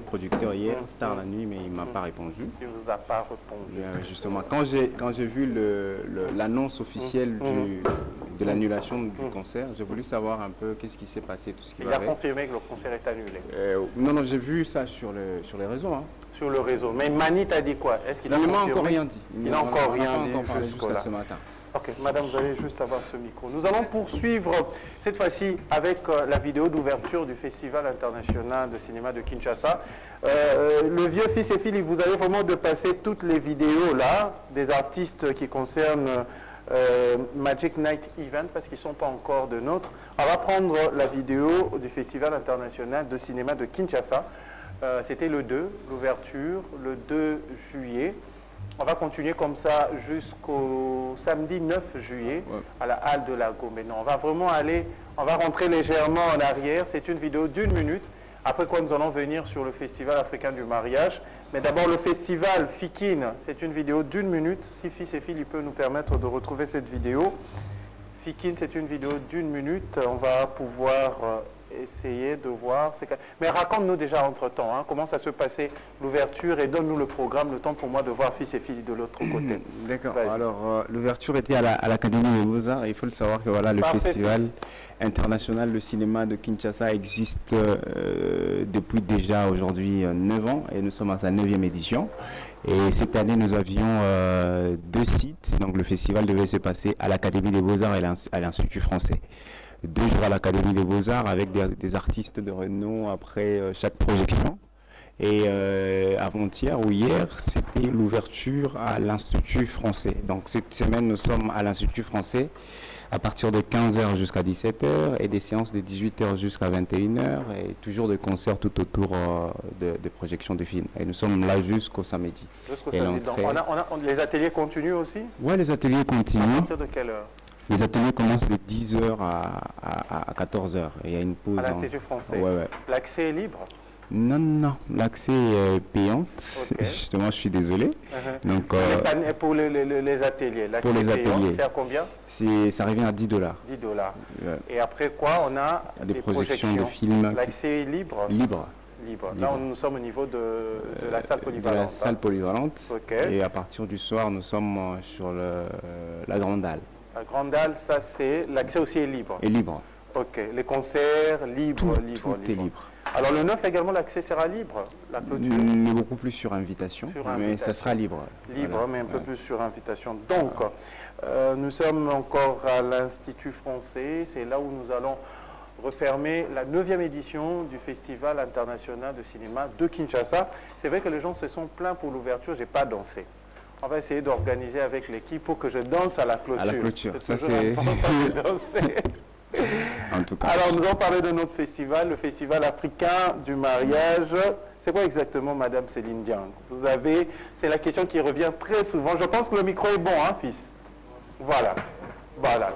producteur, hier, tard la nuit, mais il ne m'a pas répondu. Il ne vous a pas répondu. Justement, quand j'ai vu l'annonce officielle de l'annulation du concert, j'ai voulu savoir un peu qu'est-ce qui s'est passé, tout ce qui va avec. Il a confirmé que le concert est annulé? Non, j'ai vu ça sur les réseaux. Hein. Sur le réseau. Mais Mani t'a dit quoi? Est-ce qu'il a confirmé? Encore rien dit. Il n'a encore rien dit jusqu'à ce matin. Ok, madame, vous allez juste avoir ce micro. Nous allons poursuivre cette fois-ci avec la vidéo d'ouverture du Festival international de cinéma de Kinshasa. Le vieux fils et fille, vous allez vraiment de passer toutes les vidéos là, des artistes qui concernent Magic Night Event, parce qu'ils ne sont pas encore de nôtres. On va prendre la vidéo du Festival international de cinéma de Kinshasa. C'était le 2, l'ouverture, le 2 juillet. On va continuer comme ça jusqu'au samedi 9 juillet à la Halle de la Go. Maintenant, on va vraiment on va rentrer légèrement en arrière. C'est une vidéo d'1 minute. Après quoi, nous allons venir sur le Festival africain du mariage. Mais d'abord, le festival Fikine, c'est une vidéo d'1 minute. Si Fils et Filles, il peut nous permettre de retrouver cette vidéo. Fikine, c'est une vidéo d'1 minute. On va pouvoir essayer de voir. Mais raconte-nous déjà entre-temps, hein, comment ça se passait l'ouverture et donne-nous le programme, le temps pour moi de voir Fils et Filles de l'autre côté. D'accord. Alors, l'ouverture était à l'Académie des Beaux-Arts. Il faut le savoir que voilà, le Festival international de cinéma de Kinshasa existe depuis déjà aujourd'hui 9 ans et nous sommes à sa 9e édition. Et cette année, nous avions 2 sites. Donc, le festival devait se passer à l'Académie des Beaux-Arts et à l'Institut français. 2 jours à l'Académie des Beaux-Arts avec des artistes de renom après chaque projection. Et avant-hier ou hier, c'était l'ouverture à l'Institut français. Donc cette semaine, nous sommes à l'Institut français à partir de 15h jusqu'à 17h et des séances de 18h jusqu'à 21h et toujours des concerts tout autour de projections de films. Et nous sommes là jusqu'au samedi. Jusqu'au samedi. Donc les ateliers continuent aussi? Oui, les ateliers continuent. À partir de quelle heure? Les ateliers commencent de 10h à 14h et il y a une pause. À l'Institut français? Ouais. L'accès est libre? Non, l'accès est payant. Okay. Justement, je suis désolé. Donc, pour les ateliers, pour les ateliers, c'est à combien? Ça revient à $10. $10. Ouais. Et après quoi, on a des projections de films. L'accès est libre? Libre. Là, nous sommes au niveau de la salle polyvalente. De la salle polyvalente. Okay. Et à partir du soir, nous sommes sur la Grande Halle. La Grande Halle, ça c'est... L'accès aussi est libre? Est libre. Ok. Les concerts, libre. Tout est libre. Alors le 9 également, l'accès sera libre? La clôture? Mais beaucoup plus sur invitation. Mais ça sera libre. Libre, mais un peu plus sur invitation. Donc, nous sommes encore à l'Institut français. C'est là où nous allons refermer la 9e édition du Festival international de cinéma de Kinshasa. C'est vrai que les gens se sont plaints pour l'ouverture, je n'ai pas dansé. On va essayer d'organiser avec l'équipe pour que je danse à la clôture. À la clôture, ça c'est... En tout cas. Alors nous allons parler de notre festival, le Festival africain du mariage. C'est quoi exactement, Madame Céline Diang? Vous avez... C'est la question qui revient très souvent. Je pense que le micro est bon, hein, fils? Voilà,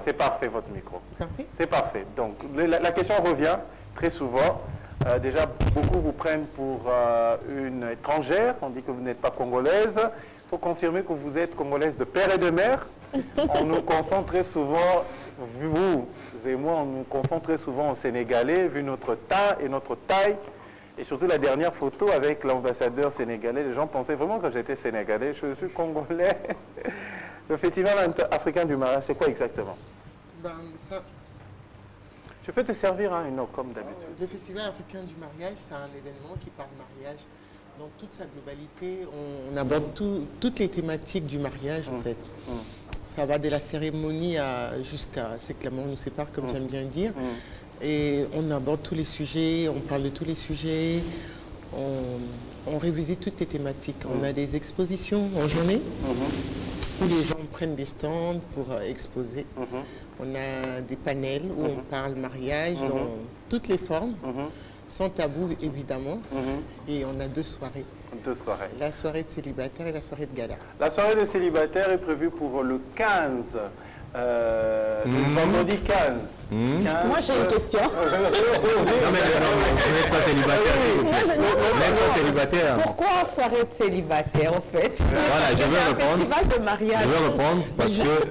c'est parfait votre micro. C'est parfait. Donc la question revient très souvent. Déjà, beaucoup vous prennent pour une étrangère. On dit que vous n'êtes pas congolaise. Il faut confirmer que vous êtes congolaise de père et de mère. On nous confond très souvent, vous et moi, on nous confond très souvent aux Sénégalais, vu notre teint et notre taille. Et surtout la dernière photo avec l'ambassadeur sénégalais, les gens pensaient vraiment que j'étais sénégalais. Je suis congolais. Le Festival africain du mariage, c'est quoi exactement? Tu peux te servir une eau comme d'habitude. Le Festival africain du mariage, c'est un événement qui parle mariage. Dans toute sa globalité, on aborde toutes les thématiques du mariage en fait. Ça va de la cérémonie jusqu'à c'est clairement on nous sépare comme j'aime bien dire. Et on aborde tous les sujets, on parle de tous les sujets, on révisite toutes les thématiques. On a des expositions en journée où les gens prennent des stands pour exposer. On a des panels où on parle mariage dans toutes les formes. Sans tabou évidemment, et on a 2 soirées. 2 soirées. La soirée de célibataire et la soirée de gala. La soirée de célibataire est prévue pour le 15, le vendredi 15. Moi j'ai une question. Non mais vous n'êtes pas célibataire. Pourquoi soirée de célibataire en fait? Voilà, je vais répondre. Festival de mariage. Je vais répondre parce que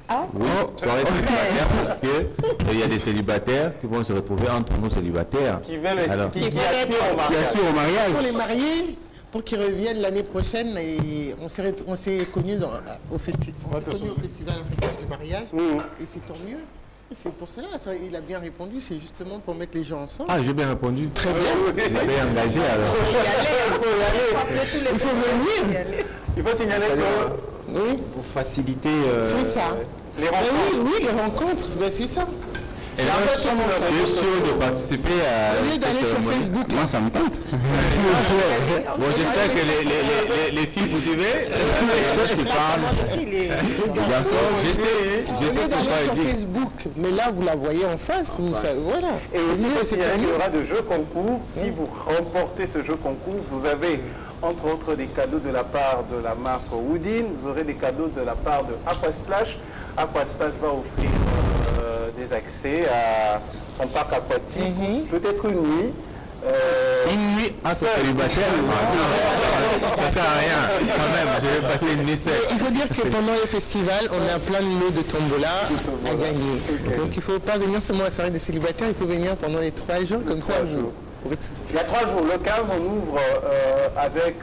Ah. Oui, soirée célibataire parce qu'il y a des célibataires qui vont se retrouver entre nous célibataires. Qui aspirent au mariage. Pour les mariés, pour qu'ils reviennent l'année prochaine, et on s'est connus au festival africain du mariage, et c'est tant mieux. C'est pour cela, il a bien répondu, c'est justement pour mettre les gens ensemble. Ah, j'ai bien répondu. Très bien. J'ai bien engagé alors. Il faut venir. Il faut signaler que... Oui. Pour faciliter... c'est ça. Les rencontres. Oui, les rencontres, c'est ça. Et là, je suis sûr de participer à... Au lieu d'aller sur Facebook. Moi, ça me tente. Bon, j'espère que les filles, vous suivez. Je parle. Au lieu d'aller sur Facebook, mais là, vous la voyez en face. Voilà. Et aussi, il y aura de jeux concours. Si vous remportez ce jeu concours, vous avez... entre autres des cadeaux de la part de la marque Woodin, vous aurez des cadeaux de la part de Aquasplash. Aquasplash va offrir des accès à son parc aquatique, peut-être une nuit. Une nuit à ce célibataire, ça sert à rien. Quand même, je vais passer une nuit seule. Il faut dire que pendant le festival, on a plein de lots de tombola à gagner. Donc il ne faut pas venir seulement à la soirée des célibataires, il faut venir pendant les 3 jours, comme ça. Il y a 3 jours. Le 15, on ouvre avec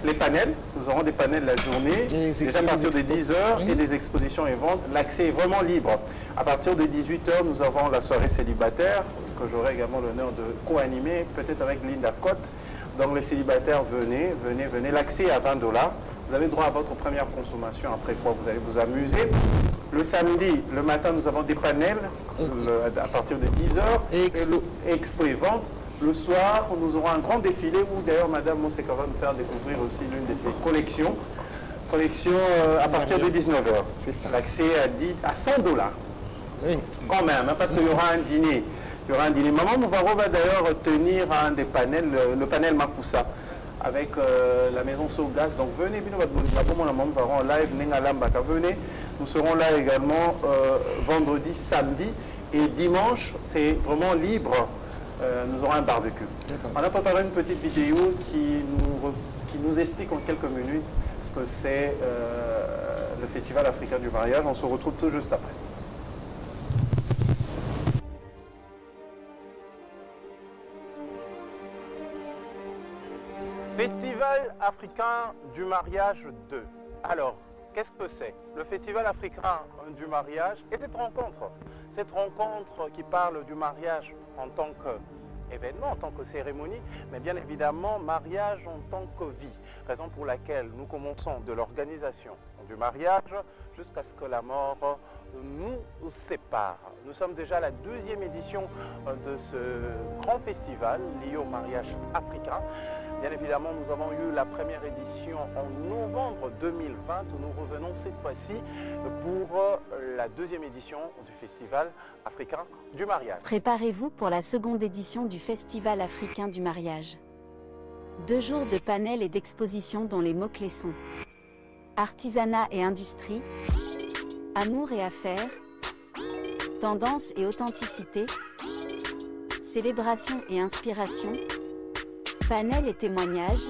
les panels. Nous aurons des panels la journée, déjà à partir de 10h, et des expositions et ventes. L'accès est vraiment libre. À partir de 18h, nous avons la soirée célibataire, que j'aurai également l'honneur de co-animer, peut-être avec Linda Cotte. Donc les célibataires, venez. L'accès est à $20. Vous avez droit à votre première consommation, après quoi vous allez vous amuser. Le samedi, le matin, nous avons des panels à partir de 10h. Expo et vente. Le soir, nous aurons un grand défilé où d'ailleurs Madame Monseka va nous faire découvrir aussi l'une de ses collections. Collection à partir de 19h. L'accès à $100. Oui. Quand même, hein, parce qu'il y aura un dîner. Maman Mouvaro va d'ailleurs tenir un des panels, le panel Makusa, avec la maison Sogas. Donc venez, en live, venez. Nous serons là également vendredi, samedi et dimanche, c'est vraiment libre. Nous aurons un barbecue. On a préparé une petite vidéo qui nous explique en quelques minutes ce que c'est le Festival africain du mariage. On se retrouve tout juste après. Festival africain du mariage 2. Alors, qu'est-ce que c'est? Le Festival africain du mariage et cette rencontre qui parle du mariage en tant qu'événement, en tant que cérémonie, mais bien évidemment mariage en tant que vie. Raison pour laquelle nous commençons de l'organisation du mariage jusqu'à ce que la mort nous sépare. Nous sommes déjà à la 2e édition de ce grand festival lié au mariage africain. Bien évidemment, nous avons eu la première édition en novembre 2020. Nous revenons cette fois-ci pour la 2e édition du Festival africain du mariage. Préparez-vous pour la 2e édition du Festival africain du mariage. 2 jours de panels et d'expositions dont les mots-clés sont artisanat et industrie, amour et affaires, tendance et authenticité, célébration et inspiration, panels et témoignages,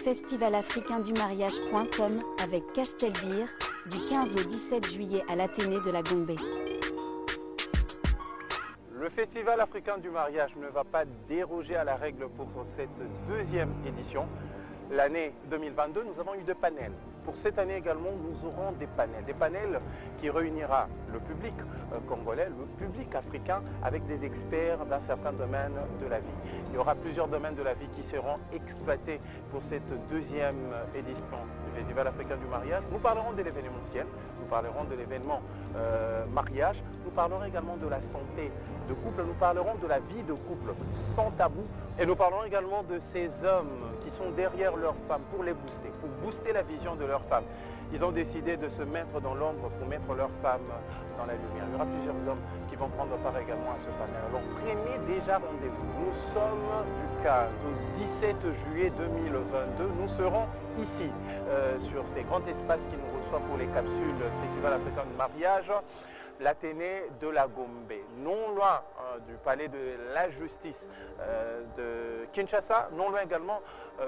festivalafricaindumariage.com avec Castelbir, du 15 au 17 juillet à l'Athénée de la Gombe. Le Festival africain du mariage ne va pas déroger à la règle pour cette 2e édition. L'année 2022, nous avons eu 2 panels. Pour cette année également, nous aurons des panels qui réunira le public congolais, le public africain, avec des experts d'un certain domaine de la vie. Il y aura plusieurs domaines de la vie qui seront exploités pour cette 2e édition du Festival africain du mariage. Nous parlerons de l'événementiel, nous parlerons de l'événement mariage, nous parlerons également de la santé de couple, nous parlerons de la vie de couple sans tabou et nous parlerons également de ces hommes qui sont derrière leurs femmes pour les booster, pour booster la vision de leurs femmes. Ils ont décidé de se mettre dans l'ombre pour mettre leurs femmes dans la lumière. Il y aura plusieurs hommes qui vont prendre part également à ce panel. Alors prenez déjà rendez-vous. Nous sommes du 15 au 17 juillet 2022. Nous serons ici sur ces grands espaces qui nous reçoivent pour les capsules Festival africain de mariage. l'Athénée de la Gombe, non loin du palais de la justice de Kinshasa, non loin également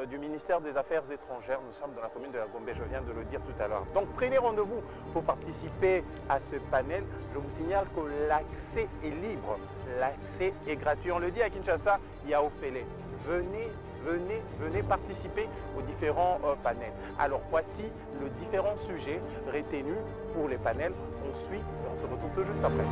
du ministère des Affaires étrangères. Nous sommes dans la commune de la Gombe, je viens de le dire tout à l'heure. Donc prenez rendez-vous pour participer à ce panel. Je vous signale que l'accès est libre, l'accès est gratuit. On le dit à Kinshasa, il y a Ophélie. Venez participer aux différents panels. Alors voici les différents sujets retenus pour les panels. On suit et on se retrouve tout juste après.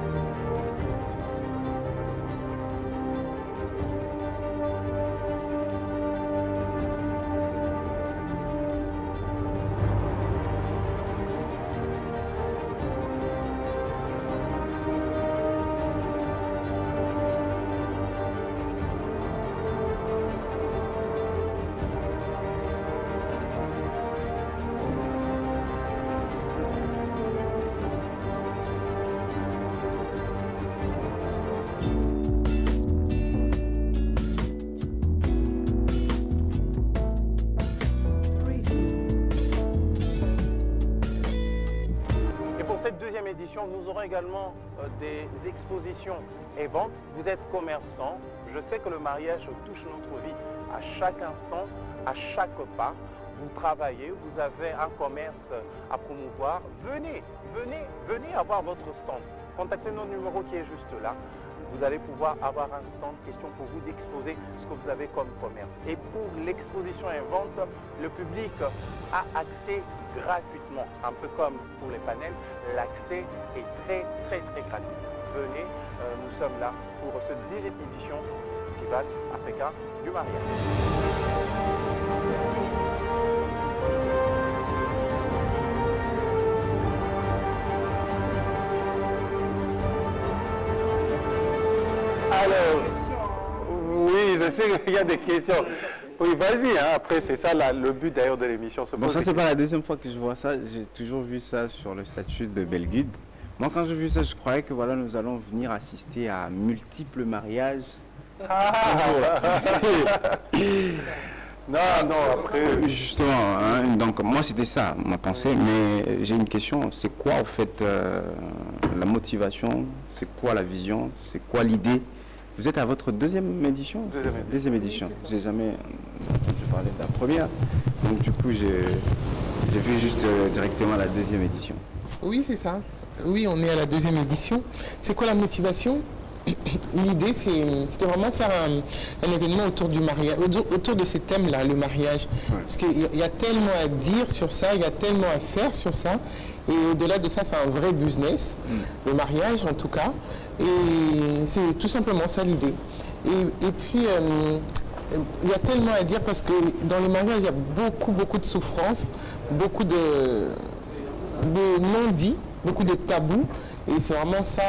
Nous aurons également des expositions et ventes. Vous êtes commerçant. Je sais que le mariage touche notre vie à chaque instant, à chaque pas. Vous travaillez, vous avez un commerce à promouvoir. Venez avoir votre stand. Contactez notre numéro qui est juste là. Vous allez pouvoir avoir un stand, question pour vous d'exposer ce que vous avez comme commerce. Et pour l'exposition et vente, le public a accès gratuitement, un peu comme pour les panels, l'accès est très gratuit. Venez, nous sommes là pour cette 10e édition du Festival africain du mariage. Alors, oui, je sais qu'il y a des questions. Oui, vas-y, hein. Après c'est ça le but d'ailleurs de l'émission. Bon, ça c'est pas la deuxième fois que je vois ça, j'ai toujours vu ça sur le statut de Belguide. Moi quand j'ai vu ça, je croyais que voilà, nous allons venir assister à multiples mariages. Non, après... Justement, hein, donc moi c'était ça ma pensée, mais j'ai une question, c'est quoi en fait la motivation, c'est quoi la vision, c'est quoi l'idée? Vous êtes à votre deuxième édition? Deuxième édition. J'ai jamais entendu parler de la première. Donc du coup, j'ai vu juste directement la deuxième édition. Oui, c'est ça. Oui, on est à la deuxième édition. C'est quoi la motivation? L'idée, c'était vraiment faire un événement autour du mariage, autour de ces thèmes-là, le mariage. Ouais. Parce qu'il y a tellement à dire sur ça, il y a tellement à faire sur ça. Et au-delà de ça, c'est un vrai business, le mariage en tout cas. Et c'est tout simplement ça l'idée. Et puis, il y a tellement à dire parce que dans le mariage, il y a beaucoup de souffrances, beaucoup de non-dits, beaucoup de tabous. Et c'est vraiment ça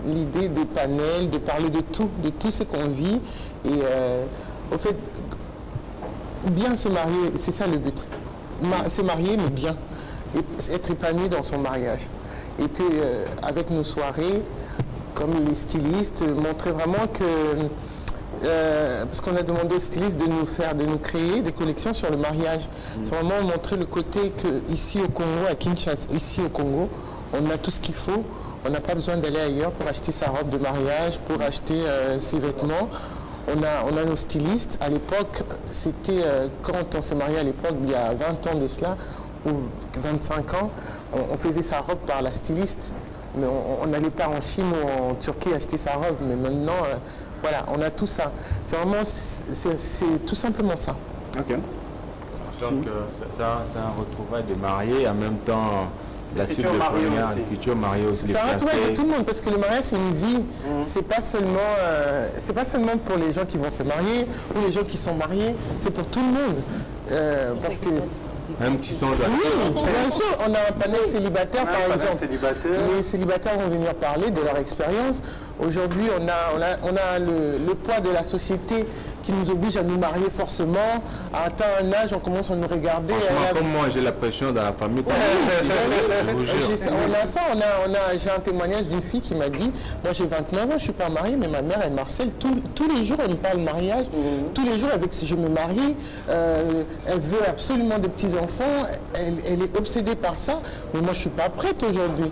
l'idée des panels, de parler de tout ce qu'on vit. Et au fait, bien se marier, c'est ça le but. Se marier, mais bien. Et être épanoui dans son mariage. Et puis, avec nos soirées, comme les stylistes, montrer vraiment que... parce qu'on a demandé aux stylistes de nous créer des collections sur le mariage. C'est vraiment montrer le côté qu'ici au Congo, à Kinshasa, ici au Congo, on a tout ce qu'il faut. On n'a pas besoin d'aller ailleurs pour acheter sa robe de mariage, pour acheter ses vêtements. On a nos stylistes. À l'époque, c'était quand on s'est marié à l'époque, il y a 20 ans de cela, ou 25 ans, on faisait sa robe par la styliste. Mais on n'allait pas en Chine ou en Turquie acheter sa robe. Mais maintenant, voilà, on a tout ça. C'est vraiment, c'est tout simplement ça. Ok. Donc, c'est un retrouvail des mariés, en même temps, la suite de première, les futurs mariés aussi. C'est un retrouvail de tout le monde, parce que le mariage, c'est une vie. C'est pas seulement pour les gens qui vont se marier, ou les gens qui sont mariés, c'est pour tout le monde. Parce que... Même qui sont... Oui, bien sûr, on a un panel célibataire par exemple. Les célibataires vont venir parler de leur expérience. Aujourd'hui, on a le poids de la société qui nous oblige à nous marier forcément. À atteint un âge, on commence à nous regarder. Comme moi, j'ai la pression dans la famille. On a ça, j'ai un témoignage d'une fille qui m'a dit, moi j'ai 29 ans, je ne suis pas mariée, mais ma mère, elle m'harcèle. Tous les jours, elle me parle mariage. Tous les jours, avec si je me marie, elle veut absolument des petits-enfants. Elle est obsédée par ça. Mais moi, je ne suis pas prête aujourd'hui.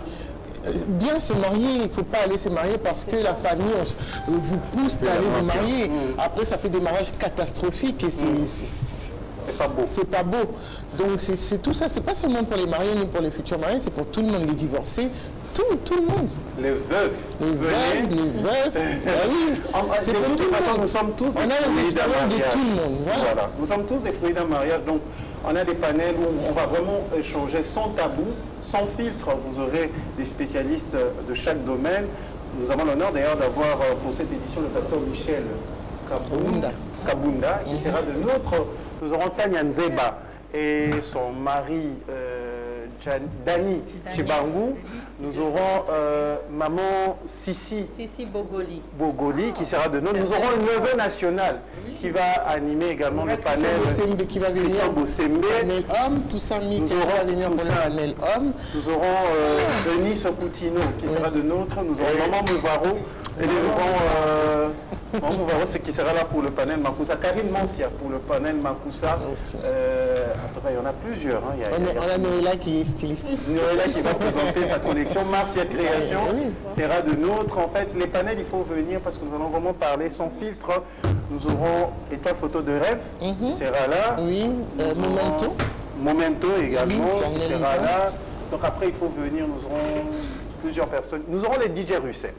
bien se marier, il ne faut pas aller se marier parce que la famille vous pousse à aller vous marier. Après, ça fait des mariages catastrophiques et c'est pas beau. C'est pas beau. Donc c'est tout ça, c'est pas seulement pour les mariés ni pour les futurs mariés, c'est pour tout le monde, les divorcés, tout le monde. Les veufs. Les veufs. C'est pour tout le monde. Nous sommes tous on a les expériences de tout le monde. Voilà. Nous sommes tous des fruits d'un mariage, donc on a des panels où on va vraiment échanger sans tabou, sans filtre. Vous aurez des spécialistes de chaque domaine. Nous avons l'honneur d'ailleurs d'avoir pour cette édition le pasteur Michel Kabunda, qui sera de notre... Nous aurons Tania Nzeba et son mari Dani Chibangu. Nous aurons maman Sissi Bogoli qui sera de notre. Nous aurons le neveu national qui va animer également le panel. Qui va venir pour le panel homme, tout ça qui va venir pour le panel homme. Nous aurons Denis Sokutino qui sera de notre. Nous aurons maman Mouvaro. Et nous aurons c'est qui sera là pour le panel Makusa. Karine Mancia pour le panel Makusa. En tout cas, il y en a plusieurs. On a Noëlla qui est styliste. Noëlla qui va présenter sa collection. Marcia Création sera de nôtre. En fait, les panels, il faut venir parce que nous allons vraiment parler sans filtre. Nous aurons Étoile Photo de Rêve qui sera là. Oui, Momento également qui sera là. Donc après, il faut venir. Nous aurons plusieurs personnes. Nous aurons les DJ Russell.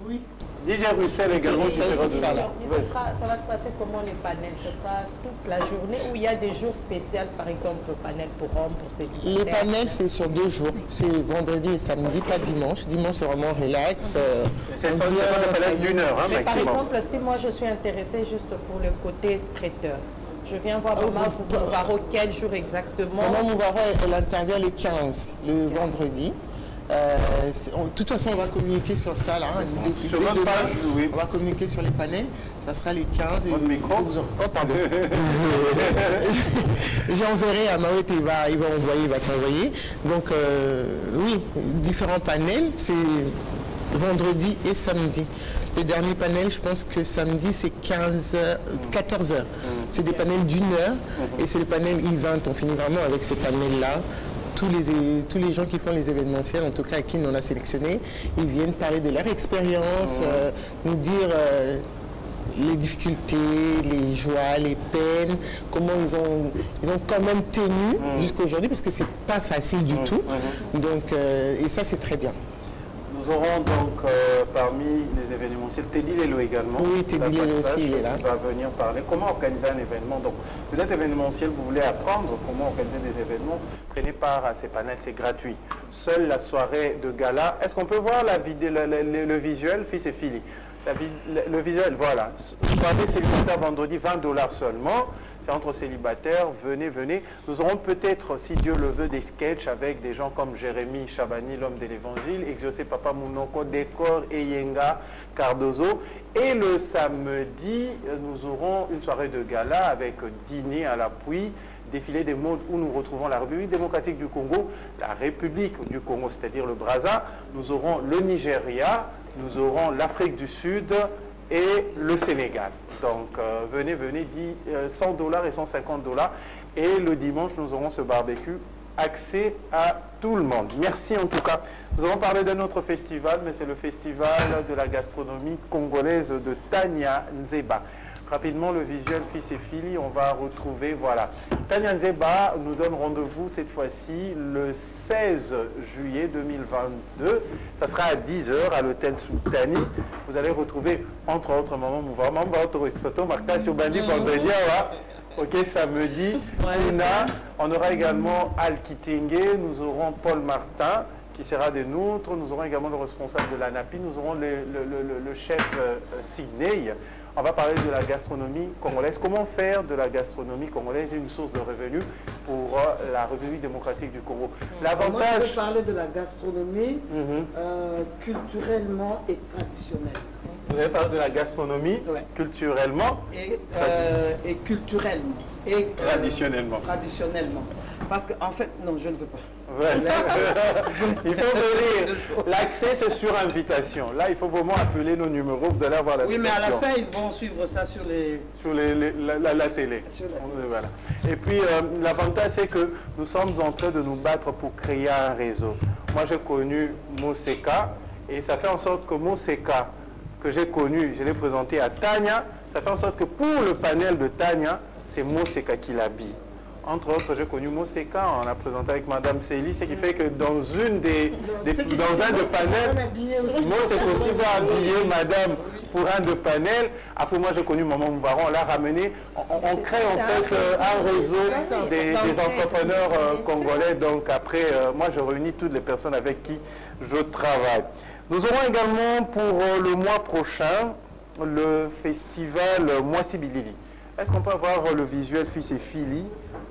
Oui. DJ Russell également qui sera de là. Ça va se passer comment les panels? Ce sera toute la journée ou il y a des jours spéciaux, par exemple, le panel pour hommes, pour ces Les panels, c'est sur 2 jours. C'est vendredi et samedi, pas dimanche. Dimanche, c'est vraiment relax. C'est un panel d'1 heure, mais maximum. Par exemple, si moi je suis intéressée juste pour le côté traiteur, je viens voir Maman Mouvaro quel jour exactement? Maman Mouvaro, elle intervient le 15, le vendredi. De toute façon, on va communiquer sur ça là. Sur notre page, oui. On va communiquer sur les panels. Ça sera les 15. Votre micro. Oh, pardon. J'enverrai à Maouet, il va t'envoyer. Donc, oui, différents panels. C'est vendredi et samedi. Le dernier panel, je pense que samedi, c'est 14 heures. C'est des panels d'1 heure. Et c'est le panel I20. On finit vraiment avec ces panels-là. Tous les gens qui font les événementiels, en tout cas à qui on a sélectionné, ils viennent parler de leur expérience, nous dire les difficultés, les joies, les peines, comment ils ont quand même tenu jusqu'à aujourd'hui, parce que c'est pas facile du tout. Donc, et ça, c'est très bien. Nous aurons donc parmi les événementiels Teddy Lelo également. Oui, Teddy Lelo aussi, il est là. Il va venir parler comment organiser un événement. Donc, vous êtes événementiel, vous voulez apprendre comment organiser des événements, prenez part à ces panels, c'est gratuit. Seule la soirée de gala. Est-ce qu'on peut voir la vidéo, le visuel, fils et filles? Le visuel, voilà. Soirée célibataire vendredi, $20 seulement. C'est entre célibataires, venez. Nous aurons peut-être, si Dieu le veut, des sketchs avec des gens comme Jérémy Chabani, l'homme de l'évangile, Exaucé Papa Mounoko, Décor et Yenga Cardozo. Et le samedi, nous aurons une soirée de gala avec dîner à l'appui, défilé des modes où nous retrouvons la République démocratique du Congo, la République du Congo, c'est-à-dire le Brazza. Nous aurons le Nigeria, nous aurons l'Afrique du Sud et le Sénégal. Donc, venez, dit $100 et $150. Et le dimanche, nous aurons ce barbecue accès à tout le monde. Merci en tout cas. Nous avons parlé d'un autre festival, mais c'est le festival de la gastronomie congolaise de Tania Nzeba. Rapidement, le visuel Fils et Fili, on va retrouver, voilà. Tania Nzeba nous donne rendez-vous cette fois-ci le 16 juillet 2022. Ça sera à 10 h à l'hôtel Soutani. Vous allez retrouver, entre autres, Maman Mouvaro, Marta Siobandi, vendredi, ok, samedi, Una. On aura également Al Kitenge, nous aurons Paul Martin qui sera des nôtres, nous aurons également le responsable de l'ANAPI, nous aurons le chef Sidney. On va parler de la gastronomie congolaise. Comment faire de la gastronomie congolaise une source de revenus pour la République démocratique du Congo? L'avantage... Moi, je vais parler de la gastronomie culturellement et traditionnellement. Vous allez parler de la gastronomie culturellement et culturellement. Et traditionnellement. Traditionnellement. Parce qu'en fait, non, je ne veux pas. Ouais. Il faut venir. L'accès, c'est sur invitation. Là, il faut vraiment appeler nos numéros. Vous allez avoir la Oui, mais à la fin, ils vont suivre ça sur les... Sur la télé. Voilà. Et puis, l'avantage, c'est que nous sommes en train de nous battre pour créer un réseau. moi j'ai connu Moseka, et ça fait en sorte que Moseka, que j'ai connu, je l'ai présenté à Tania, ça fait en sorte que pour le panel de Tania, c'est Moseka qui l'habille. Entre autres, j'ai connu Moseka, on a présenté avec Madame Célie, ce qui fait que dans un des panels, Moseka aussi va habiller Madame pour un de panels. Après, moi, j'ai connu Maman Moubaron, on l'a ramené. On crée en fait un réseau des entrepreneurs congolais. Donc après, moi, je réunis toutes les personnes avec qui je travaille. Nous aurons également pour le mois prochain le festival Moi Sibilili. Est-ce qu'on peut avoir le visuel Fils et Fili?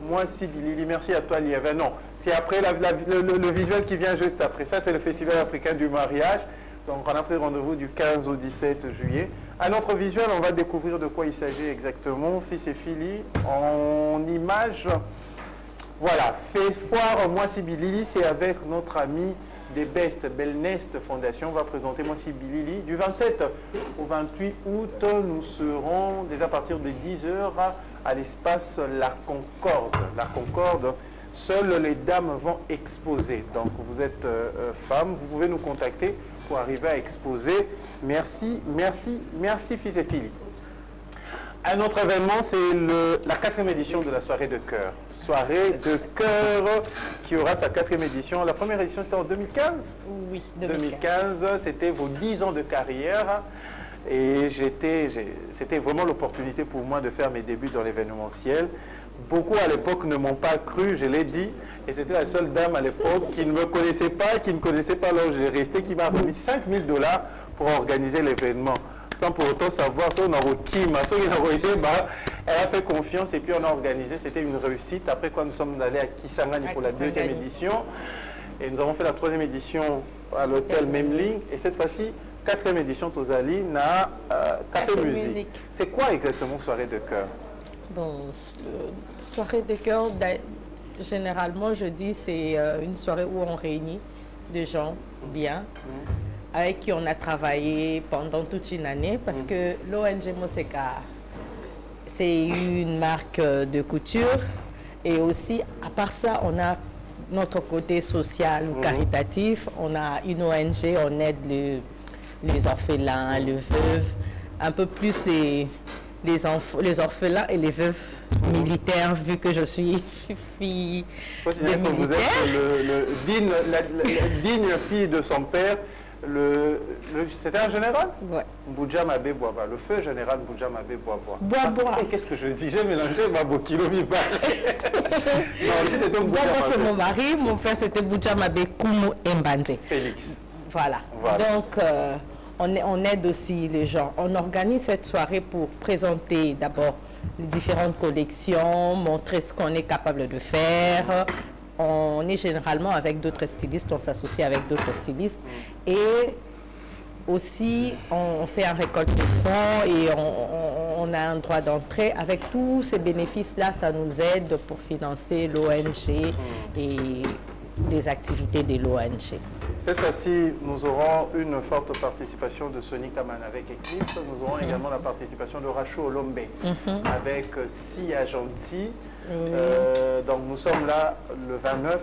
Moi Sibilili, merci à toi Liévin. Non, c'est après le visuel qui vient juste après. Ça, c'est le Festival africain du mariage. Donc on a pris rendez-vous du 15 au 17 juillet. À notre visuel, on va découvrir de quoi il s'agit exactement. Fils et Fili en image. Voilà, Foire Moi Sibilili, c'est avec notre ami des Best Belnest Fondation. On va présenter Moi Sibilili du 27 au 28 août. Nous serons déjà à partir de 10h à l'espace La Concorde. La Concorde, seules les dames vont exposer. Donc vous êtes femme, vous pouvez nous contacter pour arriver à exposer. Merci, merci, merci Fils et Fili. Un autre événement, c'est la 4e édition de la soirée de cœur. Soirée de cœur qui aura sa 4e édition. La première édition, c'était en 2015 ? Oui, 2015. C'était vos 10 ans de carrière. Et c'était vraiment l'opportunité pour moi de faire mes débuts dans l'événementiel. Beaucoup à l'époque ne m'ont pas cru, je l'ai dit. Et c'était la seule dame à l'époque qui ne me connaissait pas, qui ne connaissait pas là où j'ai resté, qui m'a remis 5 000 $ pour organiser l'événement. Sans pour autant savoir si on a elle a fait confiance et puis on a organisé, c'était une réussite. Après quoi, nous sommes allés à Kisangani pour la 2e édition et nous avons fait la 3e édition à l'hôtel Memling et cette fois-ci 4e édition Tozali na Café Musique. C'est quoi exactement soirée de cœur? Bon, soirée de cœur, généralement je dis c'est une soirée où on réunit des gens bien. Avec qui on a travaillé pendant toute une année parce que l'ONG Moseka, c'est une marque de couture et aussi, à part ça, on a notre côté social ou caritatif. On a une ONG, on aide les orphelins, les veuves, un peu plus les orphelins et les veuves militaires, vu que je suis fille de militaire. Vous êtes la digne fille de son père. C'était un général? Oui. Boudjamabé Boaba, le feu général Boudjamabé Boaba. Boaba. Qu'est-ce que je dis? J'ai mélangé Mabokilo Miba. Boaba, c'est mon mari, mon père c'était Boudjamabé Koumou Mbande. Félix. Voilà. Donc, on aide aussi les gens. On organise cette soirée pour présenter d'abord les différentes collections, montrer ce qu'on est capable de faire. On est généralement avec d'autres stylistes, on s'associe avec d'autres stylistes et aussi on fait un récolte de fonds et on a un droit d'entrée. Avec tous ces bénéfices-là, ça nous aide pour financer l'ONG et des activités de l'ONG. Cette fois-ci, nous aurons une forte participation de Sonic Taman avec Eclipse. Nous aurons également la participation de Rachou Olombe avec Sia Gentil. Donc nous sommes là le 29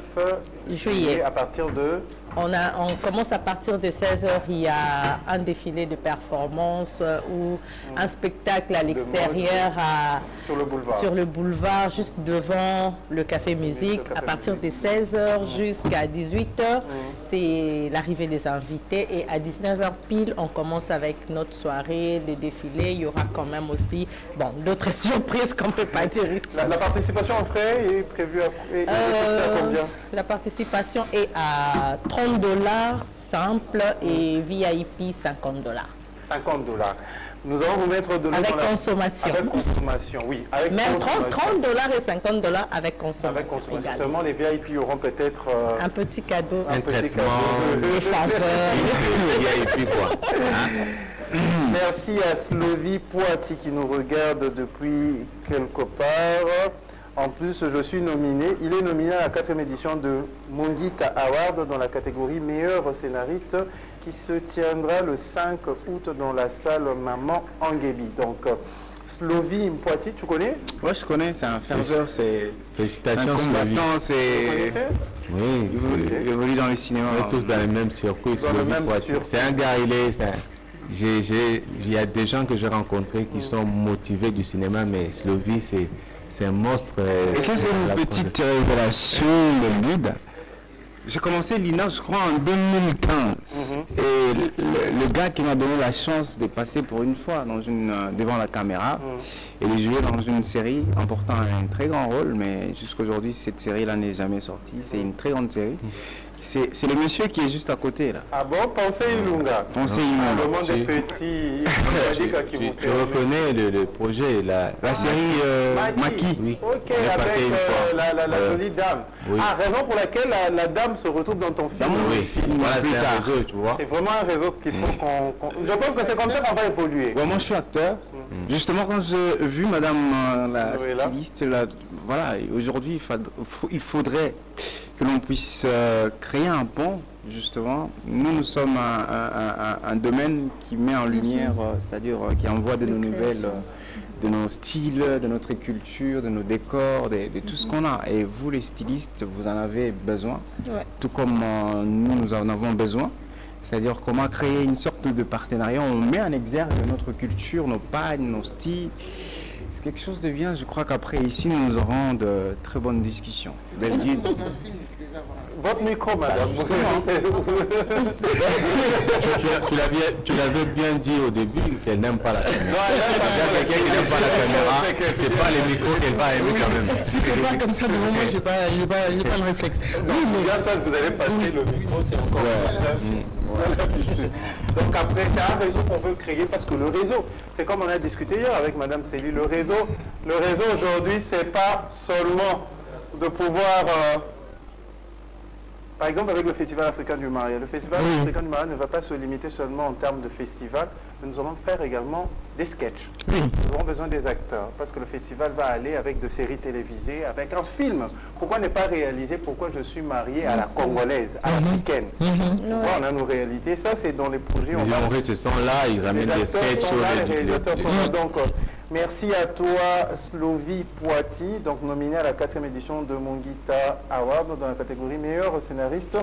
juillet à partir de... On commence à partir de 16h, il y a un défilé de performance ou un spectacle à l'extérieur sur le boulevard, juste devant le Café Musique. À partir de 16h jusqu'à 18h, c'est l'arrivée des invités et à 19h pile, on commence avec notre soirée, les défilés. Il y aura quand même aussi d'autres surprises qu'on ne peut pas dire ici. La participation en frais est prévue à combien? La participation est à 30 $, simple, et VIP 50 $. 50 $. Nous allons vous mettre de l'eau avec consommation. Avec consommation, oui. Avec même 30 $ et 50 $ avec consommation. Avec consommation. Seulement les VIP auront peut-être... un petit cadeau. Un petit cadeau. Des faveurs. VIP quoi. Merci à Slovie Poiti qui nous regarde depuis quelque part. En plus, je suis nominé. Il est nominé à la 4e édition de Mongika Award dans la catégorie meilleur scénariste qui se tiendra le 5 août dans la salle Maman Angebi. Donc, Slovie Poiti, tu connais? Oui, je connais. C'est un ferveur. Félicitations, Slovie. Oui, Oui, il évolue dans le cinéma. On est tous dans les mêmes circuits. C'est un gars, il y a des gens que j'ai rencontrés qui sont motivés du cinéma, mais Slovie, c'est un monstre. Et ça, c'est une petite révélation de Lude. J'ai commencé l'INA, je crois, en 2015. Et le gars qui m'a donné la chance de passer pour une fois devant la caméra et de jouer dans une série en portant un très grand rôle, mais jusqu'aujourd'hui, cette série-là n'est jamais sortie. C'est une très grande série. C'est le monsieur qui est juste à côté, là. Ah bon, Pensez Ilunga. Pensez Ilunga. Le monde des petits... Je reconnais le projet, la série Maki. Oui. Ok, avec la jolie dame. Oui. Ah, raison pour laquelle la dame se retrouve dans ton film. Oui, voilà, c'est un réseau, tu vois. C'est vraiment un réseau qu'il faut qu'on... Je pense que c'est comme ça qu'on va évoluer. Ouais, moi, je suis acteur. Justement, quand j'ai vu madame la styliste, voilà, aujourd'hui, il faudrait que l'on puisse créer un pont, justement. Nous sommes un domaine qui met en lumière, c'est-à-dire qui envoie de nos nouvelles, de nos styles, de notre culture, de nos décors, de tout ce qu'on a. Et vous, les stylistes, vous en avez besoin, tout comme nous en avons besoin. C'est-à-dire comment créer une sorte de partenariat. On met en exergue notre culture, nos pagnes, nos styles. C'est quelque chose de bien. Je crois qu'après, ici, nous aurons de très bonnes discussions. Votre micro, madame. Tu l'avais bien dit au début qu'elle n'aime pas la caméra. Quelqu'un qui n'aime pas la caméra, c'est pas les micros qu'elle va aimer quand même. Si c'est pas comme ça, devant moi, j'ai pas le réflexe. Vous allez passer le micro, c'est encore Donc après, c'est un réseau qu'on veut créer parce que le réseau, c'est comme on a discuté hier avec madame Célie, le réseau aujourd'hui, c'est pas seulement de pouvoir... Par exemple, avec le Festival africain du mariage. Le Festival africain du mariage ne va pas se limiter seulement en termes de festival, mais nous allons faire également des sketchs. Nous aurons besoin des acteurs, parce que le festival va aller avec de séries télévisées, avec un film. Pourquoi ne pas réaliser Pourquoi je suis marié à la congolaise, à l'africaine? On a nos réalités. Ça, c'est dans les projets. Les humoristes sont là, ils amènent des sketchs sur les réalisateurs. Donc, merci à toi, Slovie Poiti, donc nominé à la 4e édition de Mongita Award dans la catégorie meilleur scénariste,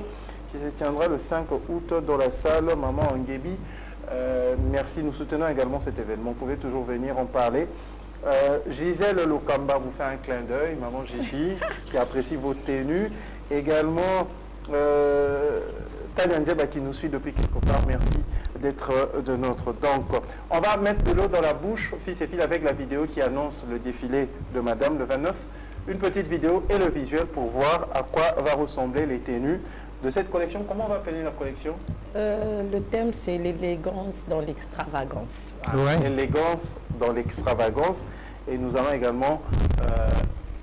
qui se tiendra le 5 août dans la salle Maman Nguebi. Merci, nous soutenons également cet événement. Vous pouvez toujours venir en parler. Gisèle Lokamba vous fait un clin d'œil, Maman Gigi, qui apprécie vos tenues. Également, Tania Nzeba qui nous suit depuis quelque part, merci d'être de notre. Donc, on va mettre de l'eau dans la bouche, fils et filles, avec la vidéo qui annonce le défilé de Madame le 29. Une petite vidéo et le visuel pour voir à quoi va ressembler les tenues de cette collection. Comment on va appeler la collection? Le thème, c'est l'élégance dans l'extravagance. L'élégance dans l'extravagance. Et nous allons également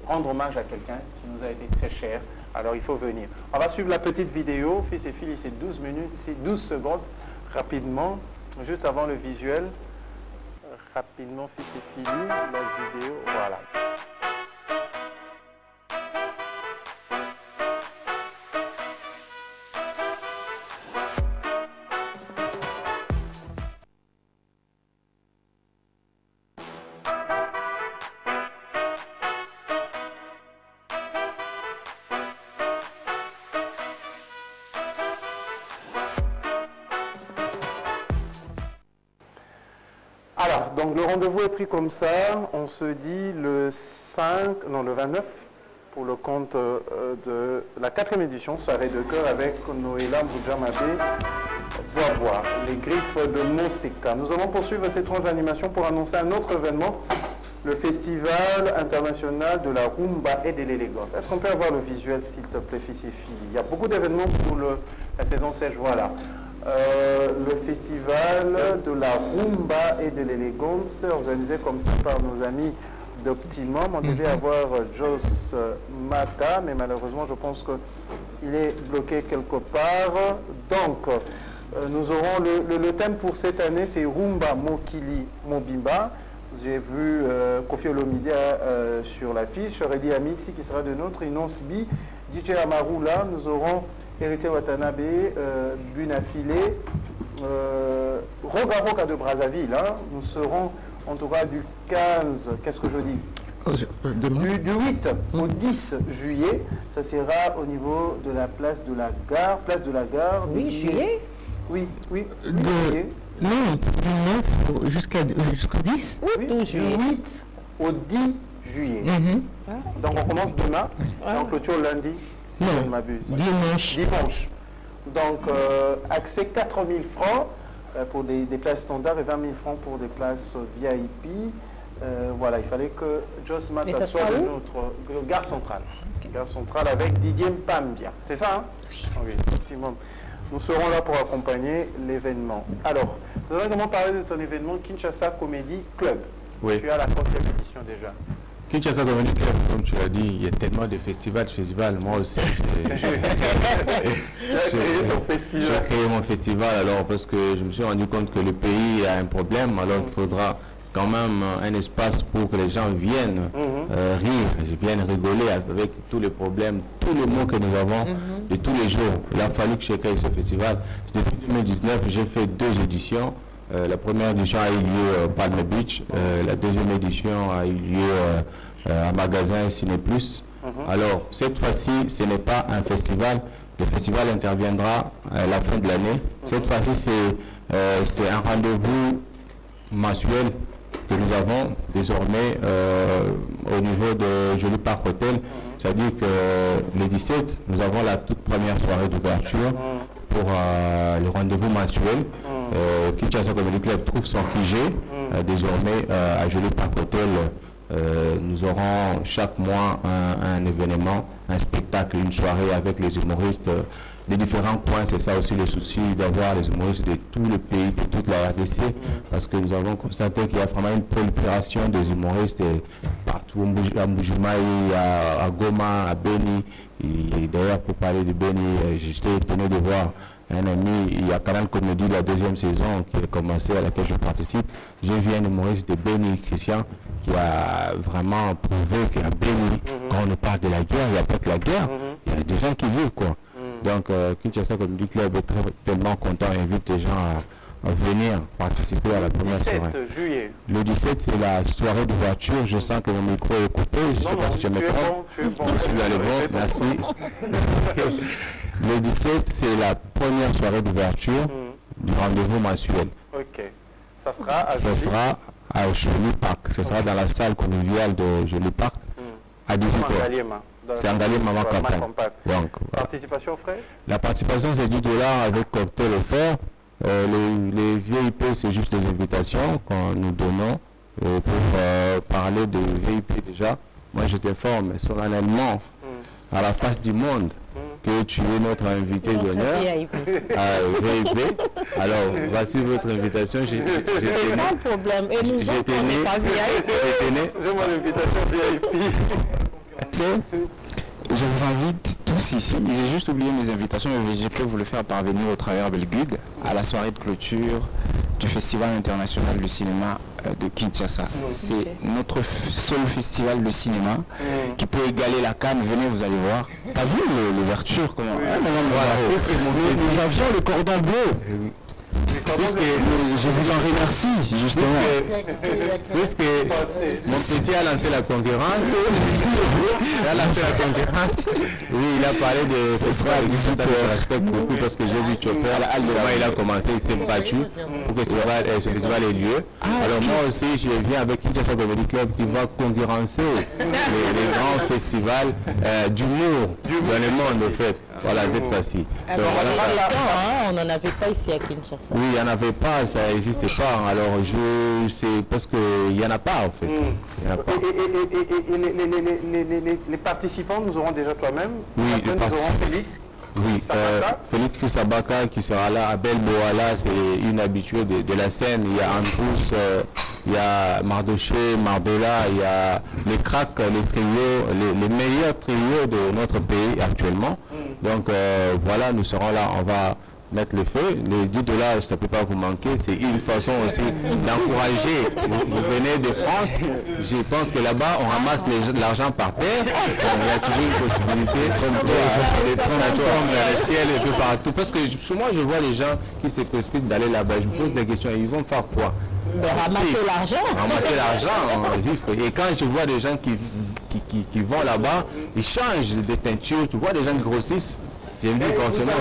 rendre hommage à quelqu'un qui nous a été très cher. Alors, il faut venir. On va suivre la petite vidéo. Fils et filles, c'est 12 minutes, c'est 12 secondes. Rapidement, juste avant le visuel. Rapidement, fils et filles, la vidéo. Voilà. Alors, donc le rendez-vous est pris comme ça. On se dit le 29 pour le compte de la 4e édition, soirée de cœur avec Noéla Boudjamabé, Bois, les griffes de Moseka. Nous allons poursuivre cette tranche d'animation pour annoncer un autre événement, le Festival international de la rumba et de l'élégance. Est-ce qu'on peut avoir le visuel, s'il te plaît, fils et filles? Il y a beaucoup d'événements pour la saison sèche, voilà. Le festival de la rumba et de l'élégance, organisé comme ça par nos amis d'Optimum. On devait avoir Joss Mata, mais malheureusement, je pense qu'il est bloqué quelque part. Donc, nous aurons le thème pour cette année, c'est Rumba Mokili Mobimba. J'ai vu Kofi Olomide sur l'affiche, Redi Amissi qui sera de notre, Inons Bi, DJ Amaru là, nous aurons Héritier Watanabe, Bunafile, Roga Roga de Brazzaville. Hein. Nous serons en tout cas du 15, qu'est-ce que je dis? Du 8 au 10 juillet, ça sera au niveau de la place de la gare. Oui, juillet. Oui. Non, du 9 jusqu'au 10. Oui, du 8 au 10 juillet. Donc on commence demain, donc clôture lundi, si je ne m'abuse. Dimanche. Donc accès 4 000 francs pour des places standards et 20 000 francs pour des places VIP. Voilà, il fallait que Joss Mata soit de notre gare centrale. Gare centrale avec Didier Mpambia. C'est ça, hein? Oui, effectivement. Nous serons là pour accompagner l'événement. Alors, nous allons également parler de ton événement Kinshasa Comedy Club. Oui. Tu as la 4e édition déjà. Kinshasa Comedy Club, comme tu l'as dit, il y a tellement de festivals. Moi aussi, j'ai créé mon festival alors parce que je me suis rendu compte que le pays a un problème, alors il faudra quand même un espace pour que les gens viennent rire, viennent rigoler avec tous les problèmes, tous les mots que nous avons de tous les jours. Il a fallu que je crée ce festival. Depuis 2019, j'ai fait 2 éditions. La première édition a eu lieu à Palm Beach, la deuxième édition a eu lieu à Magasin Cinéplus. Alors, cette fois-ci, ce n'est pas un festival. Le festival interviendra à la fin de l'année. Cette fois-ci, c'est un rendez-vous mensuel que nous avons désormais au niveau de Joli Park Hotel. C'est-à-dire que le 17, nous avons la toute première soirée d'ouverture pour le rendez-vous mensuel. Kinshasa Comedy Club trouve son QG désormais à Joli Park Hotel. Nous aurons chaque mois un événement, un spectacle, une soirée avec les humoristes des différents coins. C'est ça aussi le souci d'avoir les humoristes de tout le pays, de toute la RDC, parce que nous avons constaté qu'il y a vraiment une prolifération des humoristes partout à Mbujimaï, à Goma, à Beni. Et d'ailleurs, pour parler de Beni, j'étais étonné de voir un ami, il y a Canal Comédie, la 2e saison qui a commencé, à laquelle je participe. J'ai vu un humoriste de Beni, Christian, qui a vraiment prouvé qu'à Beni, quand on parle de la guerre, il n'y a pas que la guerre, il y a des gens qui vivent, quoi. Donc, Kinshasa Comedy Club est tellement content et invite les gens à venir participer à la première soirée. Juillet. Le 17, c'est la soirée d'ouverture. Je sens que mon micro est coupé. Je ne sais pas si je me trompe. Je suis dans le bon, merci. Le 17, c'est la première soirée d'ouverture du rendez-vous mensuel. Ok. Ça sera à Joli Park. Ce sera dans la salle conviviale de Joli Park à 18h. C'est en Gallier Maman Campagne. Donc, participation frais? La participation, c'est $10 avec cocktail offert. Les VIP, c'est juste des invitations que nous donnons pour parler de VIP déjà. Moi, je t'informe solennellement à la face du monde que tu es notre invité d'honneur à VIP. Alors, voici votre invitation. J'ai pas de problème. Et nous autres, on n'est pas VIP. J'ai mon invitation VIP. Je vous invite tous ici, j'ai juste oublié mes invitations, mais je peux vous le faire parvenir au travers Belgude à la soirée de clôture du Festival international du cinéma de Kinshasa. C'est notre seul festival de cinéma qui peut égaler la Cannes. Venez, vous allez voir. T'as vu l'ouverture comment nous avions le cordon bleu. Je vous en remercie, justement. Puisque mon petit a lancé la concurrence, oui, il a parlé de festival, je respecte beaucoup parce que j'ai vu Chopper, il a commencé, il s'est battu pour que ce festival ait lieu. Alors moi aussi, je viens avec Kinshasa Comedy Club qui va concurrencer les grands festivals d'humour dans le monde, en fait. Voilà, cette fois-ci. On n'en avait pas ici à Kinshasa. Oui, il n'y en avait pas, ça n'existait pas. Alors, je sais, parce qu'il n'y en a pas, en fait. Les participants, nous aurons déjà toi-même. Oui, après, nous aurons Félix. Oui, Félix Sabaka qui sera là, Abel Boala, c'est une habituée de la scène. Il y a Androus, il y a Mardoché, Mardola, il y a les cracks, les trios, les meilleurs trios de notre pays actuellement. Donc voilà, nous serons là, on va mettre le feu. Les 10 $, ça ne peut pas vous manquer. C'est une façon aussi d'encourager. Vous venez de France, je pense que là-bas, on ramasse l'argent par terre. Il y a toujours une possibilité de prendre le ciel et tout partout. Parce que souvent, je vois les gens qui se précipitent d'aller là-bas. Je me pose des questions. Ils vont faire quoi? Ramasser l'argent. Ramasser l'argent, vivre. Et quand je vois des gens qui vont là-bas, ils changent des teintures. Tu vois des gens qui grossissent. J'ai vu forcément.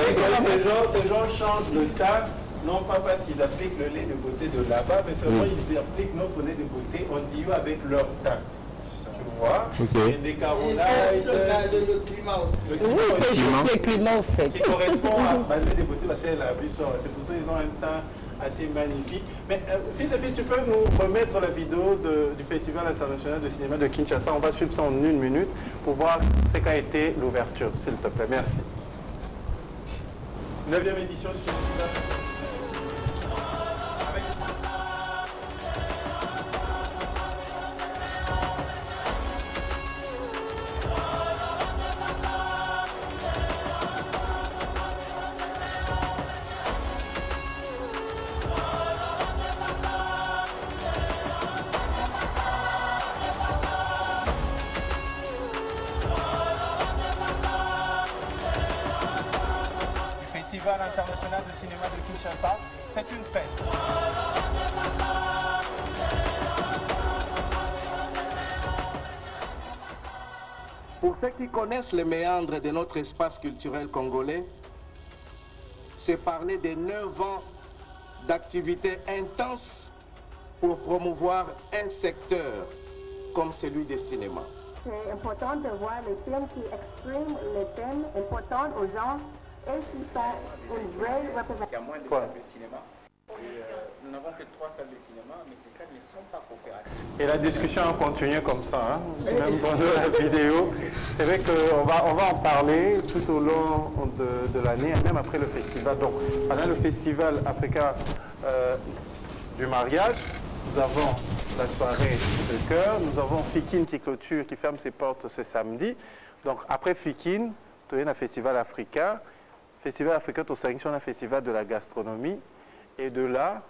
Ces gens changent de teinte, non pas parce qu'ils appliquent le lait de beauté de là-bas, mais seulement ils appliquent notre lait de beauté en dieu avec leur teint. Tu vois? Et des carolites. Le climat aussi. Oui, c'est juste le climat au fait. Qui correspond à lait de beauté, c'est la vie. C'est pour ça qu'ils ont un teint assez magnifique. Mais fils et filles, tu peux nous remettre la vidéo du Festival international de cinéma de Kinshasa. On va suivre ça en 1 minute pour voir ce qu'a été l'ouverture, s'il te plaît. Merci. 9e édition du festival. Festival international de cinéma de Kinshasa, c'est une fête. Pour ceux qui connaissent les méandres de notre espace culturel congolais, c'est parler de 9 ans d'activités intenses pour promouvoir un secteur comme celui du cinéma. C'est important de voir les films qui expriment les thèmes importants aux gens. Il y a moins de salles de cinéma. Nous n'avons que 3 salles de cinéma, mais ces salles ne sont pas coopératives. Et la discussion a continué comme ça, hein, même pendant la vidéo. C'est vrai qu'on va en parler tout au long de l'année, même après le festival. Donc, pendant le festival africain du mariage, nous avons la soirée de cœur, nous avons Fikine qui clôture, qui ferme ses portes ce samedi. Donc, après Fikine, tu as un festival africain. Festival africain, tu as un festival de la gastronomie. Et de là,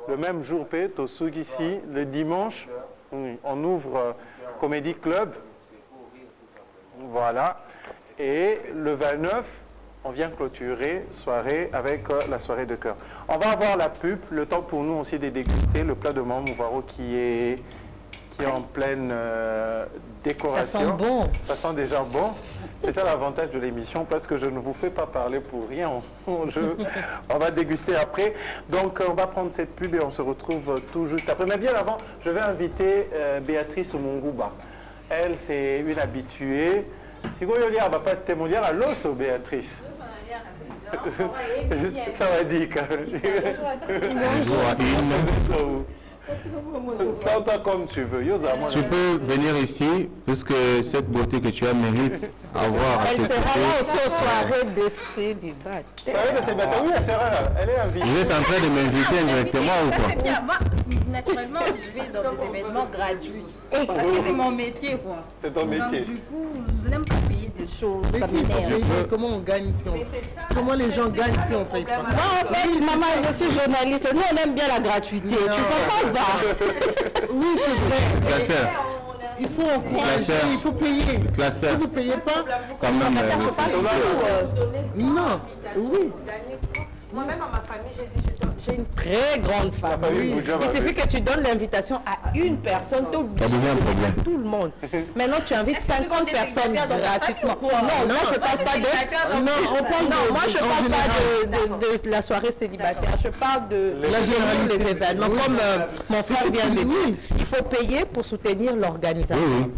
le même jour, ici, le dimanche, on ouvre Comédie Club. Voilà. Et le 29, on vient clôturer soirée avec la soirée de cœur. On va avoir la pub, le temps pour nous aussi de déguster le plat de Mouvaro qui est en pleine décoration. Ça sent bon. Ça sent déjà bon. C'est ça l'avantage de l'émission parce que je ne vous fais pas parler pour rien. On va déguster après. Donc on va prendre cette pub et on se retrouve tout juste après. Mais bien avant, je vais inviter Béatrice Mungouba. Elle, c'est une habituée. Si vous voulez, elle va pas témoigner à l'os, Béatrice. Ça va dire. Bonjour à une. Comme tu veux. Tu peux venir ici, puisque cette beauté que tu as mérite avoir. Elle sera là aussi aux soirées de célibataire. Soirée de célibataire, oui, elle sera là. Elle est invitée. Vous êtes en train de m'inviter indirectement ou quoi? C'est bien. Moi, naturellement, je vais dans des événements gratuits. Parce que c'est mon métier, quoi. C'est ton métier. Donc, du coup, je n'aime pas payer des choses. Ça m'énerve. Comment on gagne si on... Comment les gens gagnent si on paye pas? Non, en fait, maman, je suis journaliste. Nous, on aime bien la gratuité. Tu comprends pas? Oui, c'est vrai. Classeur. Il faut encourager, il faut payer. Classeur. Si vous ne payez pas, quand même. Non, oui. Moi-même, à ma famille, j'ai une très grande famille. Il suffit que tu donnes l'invitation à une personne, tu oublies tout le monde. Maintenant, tu invites 50 personnes gratuitement. Non, moi, je ne parle pas de... Non, moi, je ne parle pas de la soirée célibataire. Je parle de les événements. Comme mon frère vient de dire, il faut payer pour soutenir l'organisation.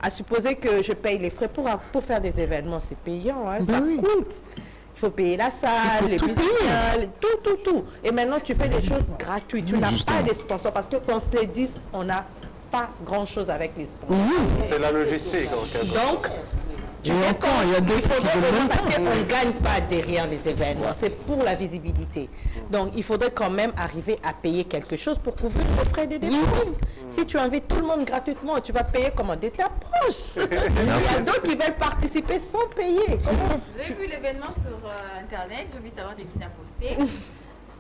À supposer que je paye les frais pour faire des événements, c'est payant, hein, ça coûte. Il faut payer la salle, les musiciens, tout. Et maintenant, tu fais des choses gratuites. Tu n'as pas de sponsors parce que qu'on se les dise, on n'a pas grand-chose avec les sponsors. C'est la logistique. Donc, il y a des parce qu'on ne gagne pas derrière les événements. C'est pour la visibilité. Donc, il faudrait quand même arriver à payer quelque chose pour couvrir les frais des dépenses. Si tu invites tout le monde gratuitement, tu vas payer comment? De ta poche. Il y a d'autres qui veulent participer sans payer. J'ai vu l'événement sur Internet, j'ai vu t'avoir des qui n'a posté.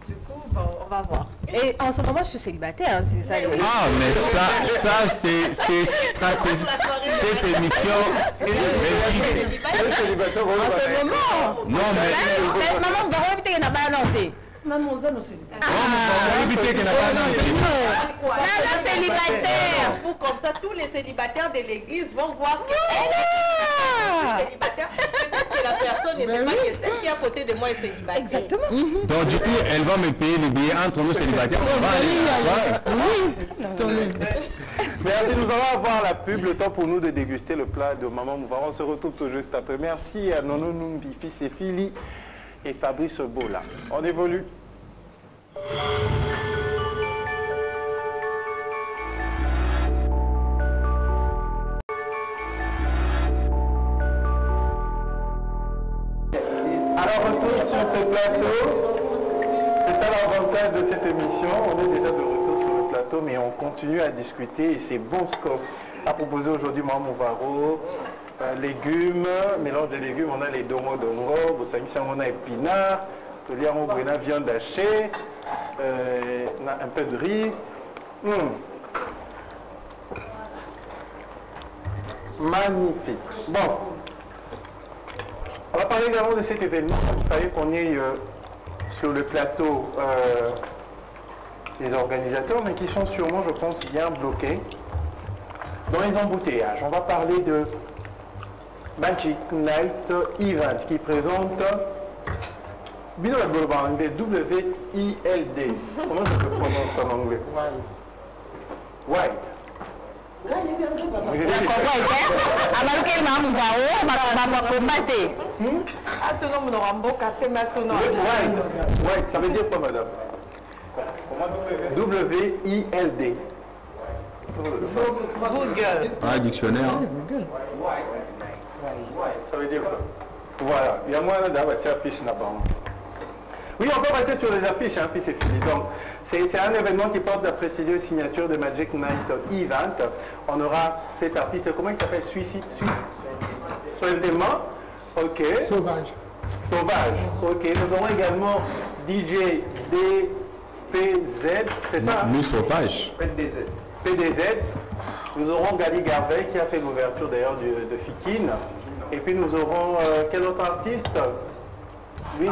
Du coup, bon, on va voir. Et en ce moment, je suis célibataire. C'est ça. Ah, mais ça c'est stratégique. Cette émission, c'est célibataire. En ce moment. Non, mais maman, on va éviter qu'il n'y ait pas d'annonce. Maman, on a célibataire. La célibataire. Vous, comme ça, tous les célibataires de l'église vont voir que elle est célibataire. Peut-être que la personne ne sait pas que celle qui est à côté de moi est célibataire. Exactement. Donc, du coup, elle va me payer les billets entre nous célibataires. Merci, nous allons avoir la pub, le temps pour nous de déguster le plat de Maman Mouvara. On se retrouve tout juste après. Merci à Nono Numbi, fils et Philly et Fabrice Bola. On évolue. Alors, retour sur ce plateau. C'est ça l'avantage de cette émission. On est déjà de retour sur le plateau, mais on continue à discuter et c'est bon scope à proposer aujourd'hui. Maman Mouvaro, légumes, mélange de légumes. On a les dongo, on a épinards, on a viande hachée, on a un peu de riz. Magnifique. Bon. On va parler également de cet événement. Il fallait qu'on ait sur le plateau les organisateurs, mais qui sont sûrement, je pense, bien bloqués dans les embouteillages. On va parler de Magic Night Event qui présente W-I-L-D. Comment je peux prononcer en anglais? Wild. Ça veut dire quoi, madame? W-I-L-D. Google. Ah, dictionnaire. Ça veut dire quoi? Voilà. Il y a moins d'affiches là-bas. Oui, on peut passer sur les affiches, hein, puis c'est fini. Donc, c'est un événement qui porte la prestigieuse signature de Magic Night Event. On aura cet artiste, comment il s'appelle? Soildement. Ok. Sauvage. Sauvage. Ok. Nous aurons également DJ DPZ. C'est ça? Nous Sauvage. PDZ. Nous aurons Gali Garvey qui a fait l'ouverture d'ailleurs de Fikine. Et puis nous aurons quel autre artiste? Lui,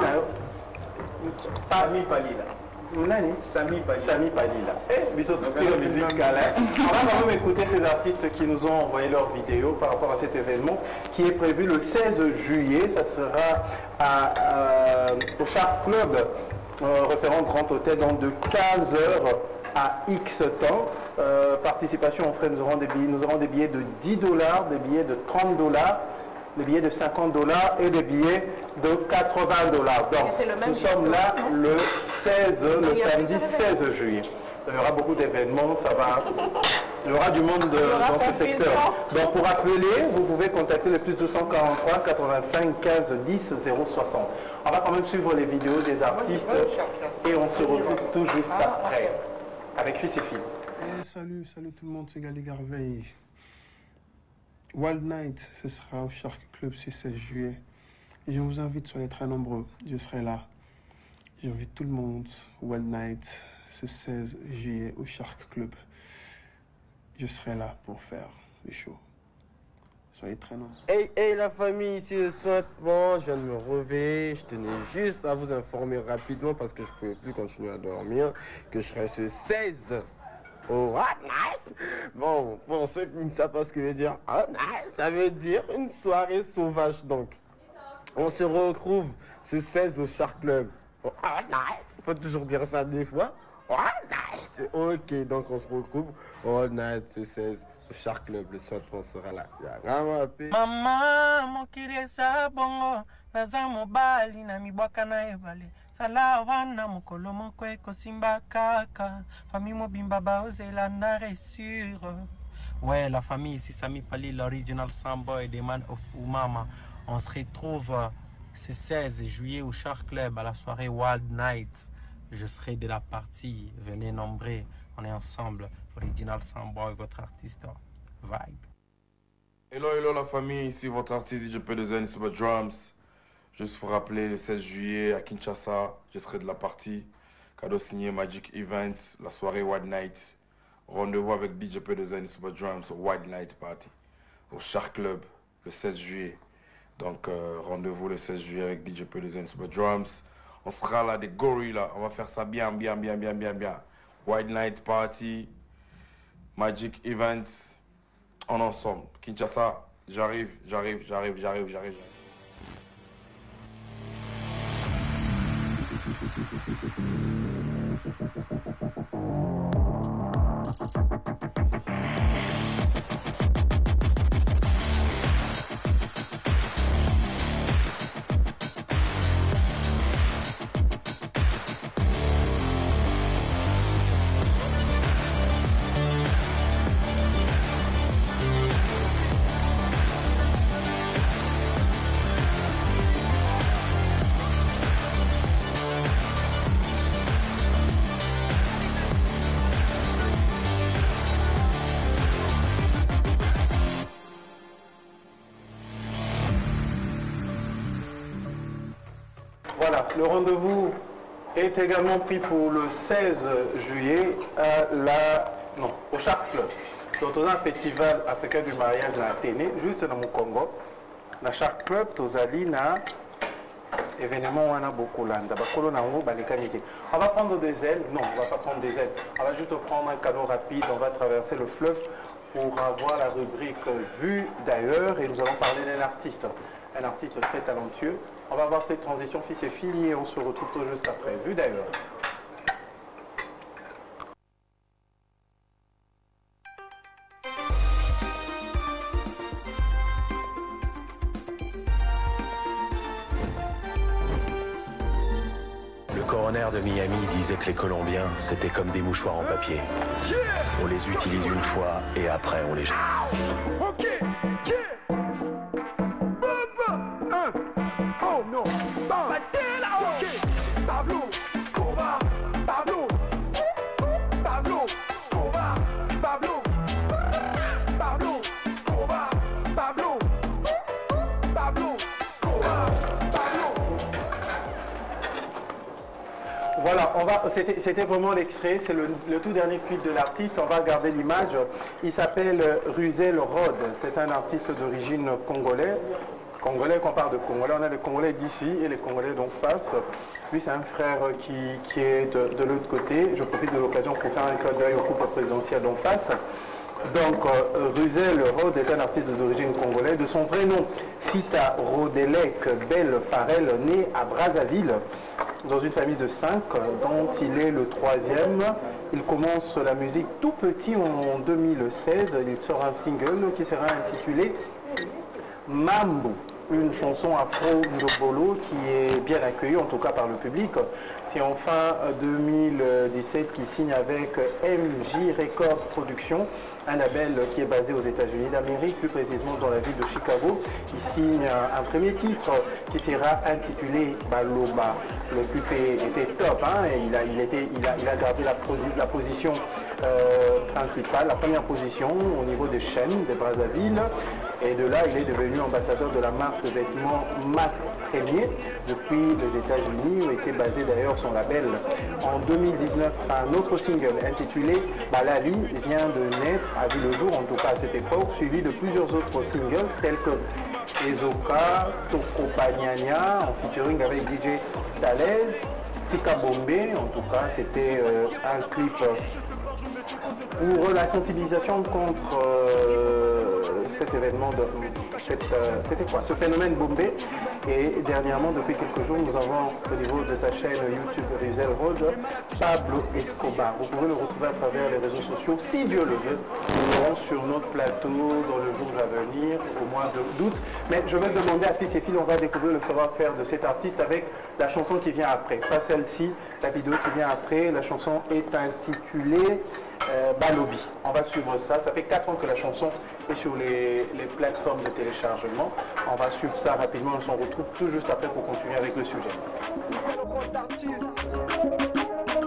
Sami Palila. Sami Palila. On va quand même écouter ces artistes qui nous ont envoyé leurs vidéos par rapport à cet événement qui est prévu le 16 juillet. Ça sera au Shark Club, référent Grand Hôtel, donc de 15h à X temps. Participation en frais, nous aurons des billets de $10, des billets de $30, des billets de $50 et des billets de $80. Donc nous sommes là le 16, le samedi 16 juillet. Il y aura beaucoup d'événements, il y aura du monde dans ce secteur. Donc pour appeler, vous pouvez contacter le plus 243 85 15 10 060. On va quand même suivre les vidéos des artistes et on se retrouve tout juste après avec Fils et Filles. Salut tout le monde, c'est Gali Garvey. Wild Night, ce sera au Shark Club ce 16 juillet. Et je vous invite, soyez très nombreux, je serai là. J'invite tout le monde, Wild Night, ce 16 juillet au Shark Club. Je serai là pour faire les shows. Soyez très nombreux. Hey la famille, ici le soin. Bon, je viens de me réveiller. Je tenais juste à vous informer rapidement parce que je ne pouvais plus continuer à dormir que je serai ce 16 au Wild Night. Bon, pour ceux qui ne savent pas ce que veut dire Wild Night, ça veut dire une soirée sauvage. Donc, on se retrouve ce 16 au Shark Club. Au Wild Night. Il faut toujours dire ça deux fois. Wild Night. Ok, donc on se retrouve au Wild Night ce 16 au Shark Club. Le soir, on sera là. Maman, mokili eza bongo, naza mobali na mibwaka na ebale. Sala wana mokolo moko ekosimba kaka. Famille mobimba baozela na resure. Ouais, la famille ici, Sami Pali, l'original Samboy des Man of Umama. On se retrouve ce 16 juillet au Shark Club à la soirée Wild Night. Je serai de la partie. Venez nombreux, on est ensemble. Original Soundboy, votre artiste Vibe. Hello, hello la famille, ici votre artiste DJ P2N sur Drums. Juste pour rappeler, le 16 juillet à Kinshasa, je serai de la partie. Cadeau signé Magic Events, la soirée Wild Night. Rendez-vous avec DJ P2N sur Drums au Wild Night Party, au Shark Club, le 16 juillet. Donc rendez-vous le 16 juillet avec DJ P2N sur Drums. On sera là des gorillas, on va faire ça bien. Wild Night Party, Magic Events, en ensemble. Kinshasa, j'arrive. Voilà, le rendez-vous est également pris pour le 16 juillet au Shark Club. Donc, on a un festival africain du mariage à Athénée, juste dans mon Congo. Dans Shark Club, tozali na événement on a beaucoup là. On va prendre des ailes. Non, on ne va pas prendre des ailes. On va juste prendre un canot rapide. On va traverser le fleuve pour avoir la rubrique vue d'ailleurs. Et nous allons parler d'un artiste. Un artiste très talentueux. On va voir cette transition fils et filles et on se retrouve tout juste après. Vue d'ailleurs. Le coroner de Miami disait que les Colombiens, c'était comme des mouchoirs en papier. On les utilise une fois et après on les jette. Oh non, Pablo Escobar, Pablo Escobar, Pablo Escobar, Pablo Escobar. Voilà, c'était vraiment l'extrait, c'est le tout dernier clip de l'artiste, on va regarder l'image. Il s'appelle Ruzel Rod, c'est un artiste d'origine congolais. Congolais, qu'on parle de Congolais, on a les Congolais d'ici et les Congolais d'en face. Lui, c'est un frère qui est de l'autre côté. Je profite de l'occasion pour faire un clin d'œil au couple présidentiel d'en face. Donc, Ruzel Rod est un artiste d'origine congolaise. De son vrai nom, Sita Rodelek Bel Farel, né à Brazzaville, dans une famille de 5, dont il est le 3e. Il commence la musique tout petit en 2016. Il sort un single qui sera intitulé Mambo, une chanson afro-ndobolo qui est bien accueillie, en tout cas par le public. C'est en fin 2017 qu'il signe avec MJ Record Productions, un label qui est basé aux États-Unis d'Amérique, plus précisément dans la ville de Chicago. Il signe un premier titre qui sera intitulé Baloba. Le clip était top, hein, et il a gardé la position principale, la première position au niveau des chaînes de Brazzaville. Et de là, il est devenu ambassadeur de la marque de vêtements Mac Premier depuis les États-Unis, où était basé d'ailleurs son label. En 2019, un autre single intitulé Balali vient de naître, a vu le jour, en tout cas à cette époque, suivi de plusieurs autres singles tels que Ezoka, Tokopanyanya, en featuring avec DJ Thalès, Tika Bombé, en tout cas c'était un clip pour la sensibilisation contre cet événement, c'était quoi, ce phénomène Bombé. Et dernièrement, depuis quelques jours, nous avons au niveau de sa chaîne YouTube Ruzel Rod, Pablo Escobar. Vous pouvez le retrouver à travers les réseaux sociaux, si Dieu le veut. Nous serons sur notre plateau dans le jour à venir, au mois d'août. Mais je vais demander à Fils et Filles, on va découvrir le savoir-faire de cet artiste avec la chanson qui vient après. Pas celle-ci, la vidéo qui vient après. La chanson est intitulée Balobi. On va suivre ça. Ça fait 4 ans que la chanson est sur les plateformes de téléchargement. On va suivre ça rapidement. On s'en retrouve tout juste après pour continuer avec le sujet.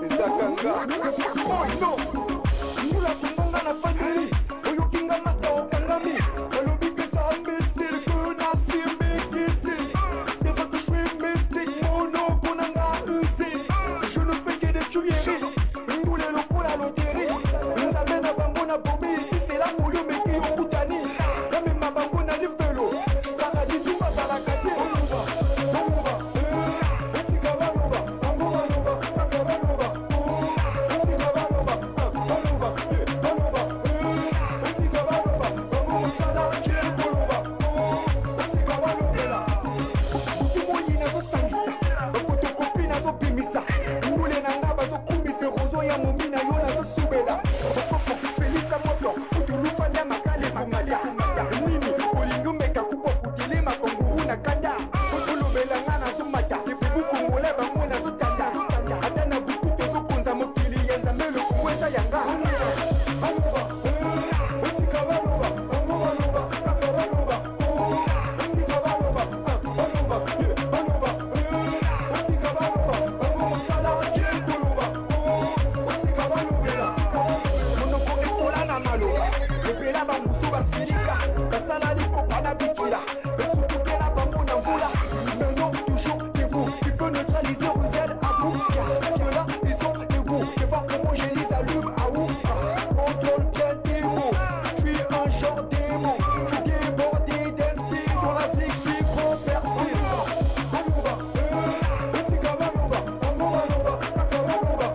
Les Akanga. Oh non. na family oyo kinga master okangami alobi que ça imbécile que na simbekisi c'est vrai que je suis mystique mono konanga usé je ne fais que des tueries ndule lokola loterie nzambe na bango na bobi ici c'est la folie meki okutani namema bango na lifelo kaka disu bazalaka te oluba oluba etika baloba bango baloba kaka baloba etika baloba baloba baloba etika baloba bango mosala ekoloba etika balobela butu moyi nazosangisa bafotokopi nazobimisa mbule na nga bazokumbisa rozo ya momi na yo nazosubela bakoko pelisa moto kutulufanda makale komata nini olingi omeka kupo kutelema konguru na kanda otolobela nga nazomata epubu kongola bango nazotanda ata na butu tozokonza mokili ya nzambe lokongo eza yanga baloba otika baloba bango baloba kaka baloba otika baloba baloba baloba otika baloba bango mosala ekoloba otika balobela monoko esola na maloba epela bamusu basilika basala likokwa na bikila esukukela bango na mvula maintenant toujours debout tu peux neutraliser Roussel à bout ceux-là ils sont dégoûts je vois comment je les allume à où contrôle bien tes mots je suis un genre démon je suis débordé d'esprit dans la zig je suis trop perfide baloba etika baloba bango baloba kaka baloba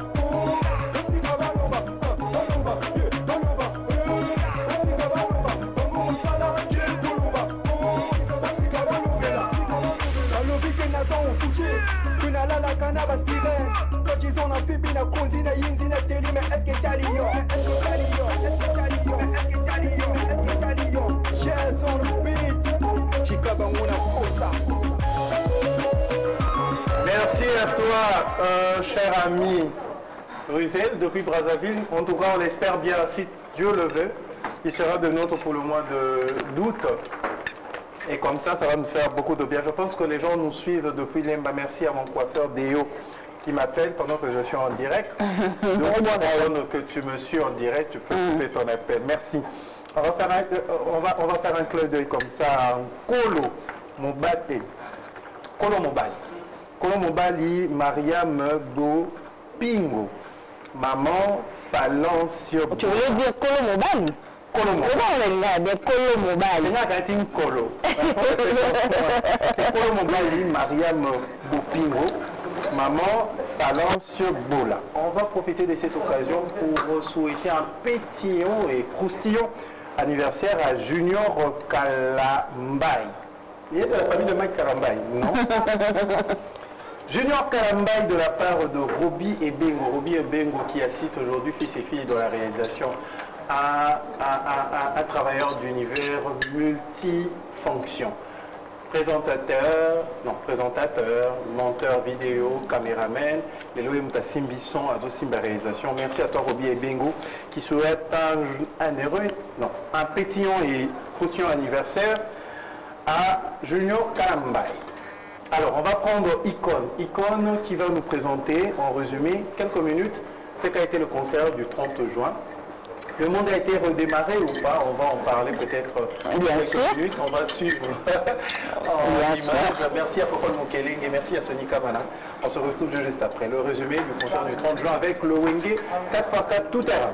etika baloba baloba baloba etika baloba bango mosala ekoloba etika balobela balobi ke naza ofuke ke nalalaka na basirene soi-disant na fibi na konzi na yinzi na teli mais est-ce que tali yo est-ce que tali yo est-ce que tali yo est-ce que tali yo est-ce que tali yo jazz on the beat chika bango na kosa. Merci à toi, cher ami Ruzel, depuis Brazzaville. En tout cas, on l'espère bien, si Dieu le veut, il sera de nôtre pour le mois d'août. Et comme ça, ça va nous faire beaucoup de bien. Je pense que les gens nous suivent depuis Lemba. Merci à mon coiffeur Déo qui m'appelle pendant que je suis en direct. Donc, pendant que tu me suis en direct, tu peux couper ton appel. Merci. On va faire un clin d'œil comme ça. Kolo Mobate. Kolo Mobali. Kolo Mobali, Mariam Pingo. Maman Falencio. Tu voulais dire Kolo Mobali? Kolo Mobali. Kolo Mobali. C'est Kolo Mobali, Mariam Pingo. Maman Falencio Bola. On va profiter de cette occasion pour souhaiter un pétillant et croustillant anniversaire à Junior Kalambay. Il est de la famille de Mike Kalambay, non? Junior Kalambay de la part de Roby et Bengo. Roby et Bengo qui assiste aujourd'hui fils et filles dans la réalisation un travailleur d'univers multifonction. Présentateur, monteur vidéo, caméraman, Eloé Moutassimbisson, Azo Simba réalisation. Merci à toi Roby et Bengo qui souhaite un pétillant et croustillant anniversaire à Junior Kalambay. Alors on va prendre Icône qui va nous présenter en résumé quelques minutes ce qu'a été le concert du 30 juin. Le monde a été redémarré ou pas? On va en parler peut-être quelques minutes. On va suivre en image. Merci à Popol Mokeling et merci à Sonny Kamana. On se retrouve juste après le résumé du concert du 30 juin avec le Wenge 4x4 tout terrain.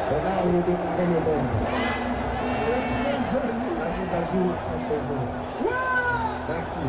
On a eu des phénomènes. La mise à jour s'imposer. Merci.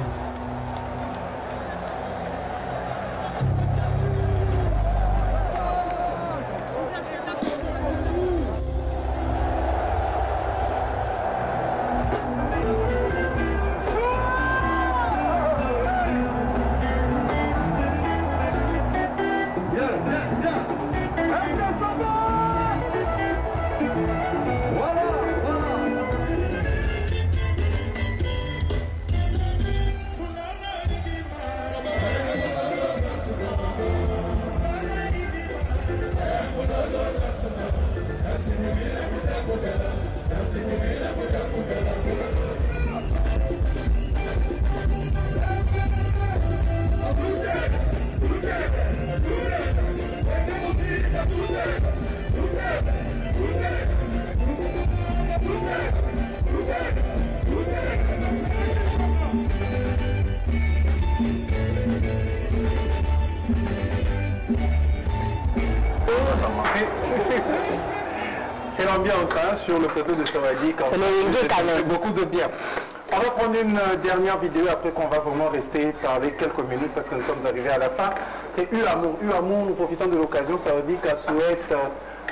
C'est l'ambiance hein, sur le plateau de Sawadie. C'est beaucoup de bien. On va prendre une dernière vidéo après qu'on va vraiment rester parler quelques minutes parce que nous sommes arrivés à la fin. C'est U-Amour. U-Amour, nous profitons de l'occasion. Sawadie souhaite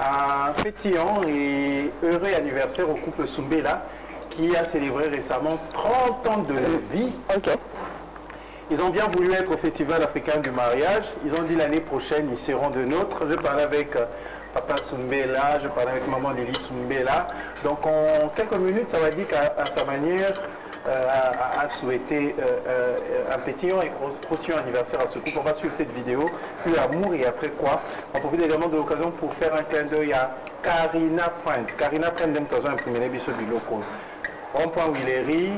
un pétillant et heureux anniversaire au couple Soumbela qui a célébré récemment 30 ans de vie. Ils ont bien voulu être au Festival africain du mariage. Ils ont dit l'année prochaine, ils seront de nôtres. Je parlais avec Papa Soumbela, je parlais avec Maman Lily Soumbela. Donc en quelques minutes, ça va dire qu'à sa manière, a souhaité un pétillant et croustillant anniversaire à ce couple. On va suivre cette vidéo, puis amour et après quoi. On profite également de l'occasion pour faire un clin d'œil à Karina Print. Karina Print d'un temps un premier épisode du local. Rond-point Willery,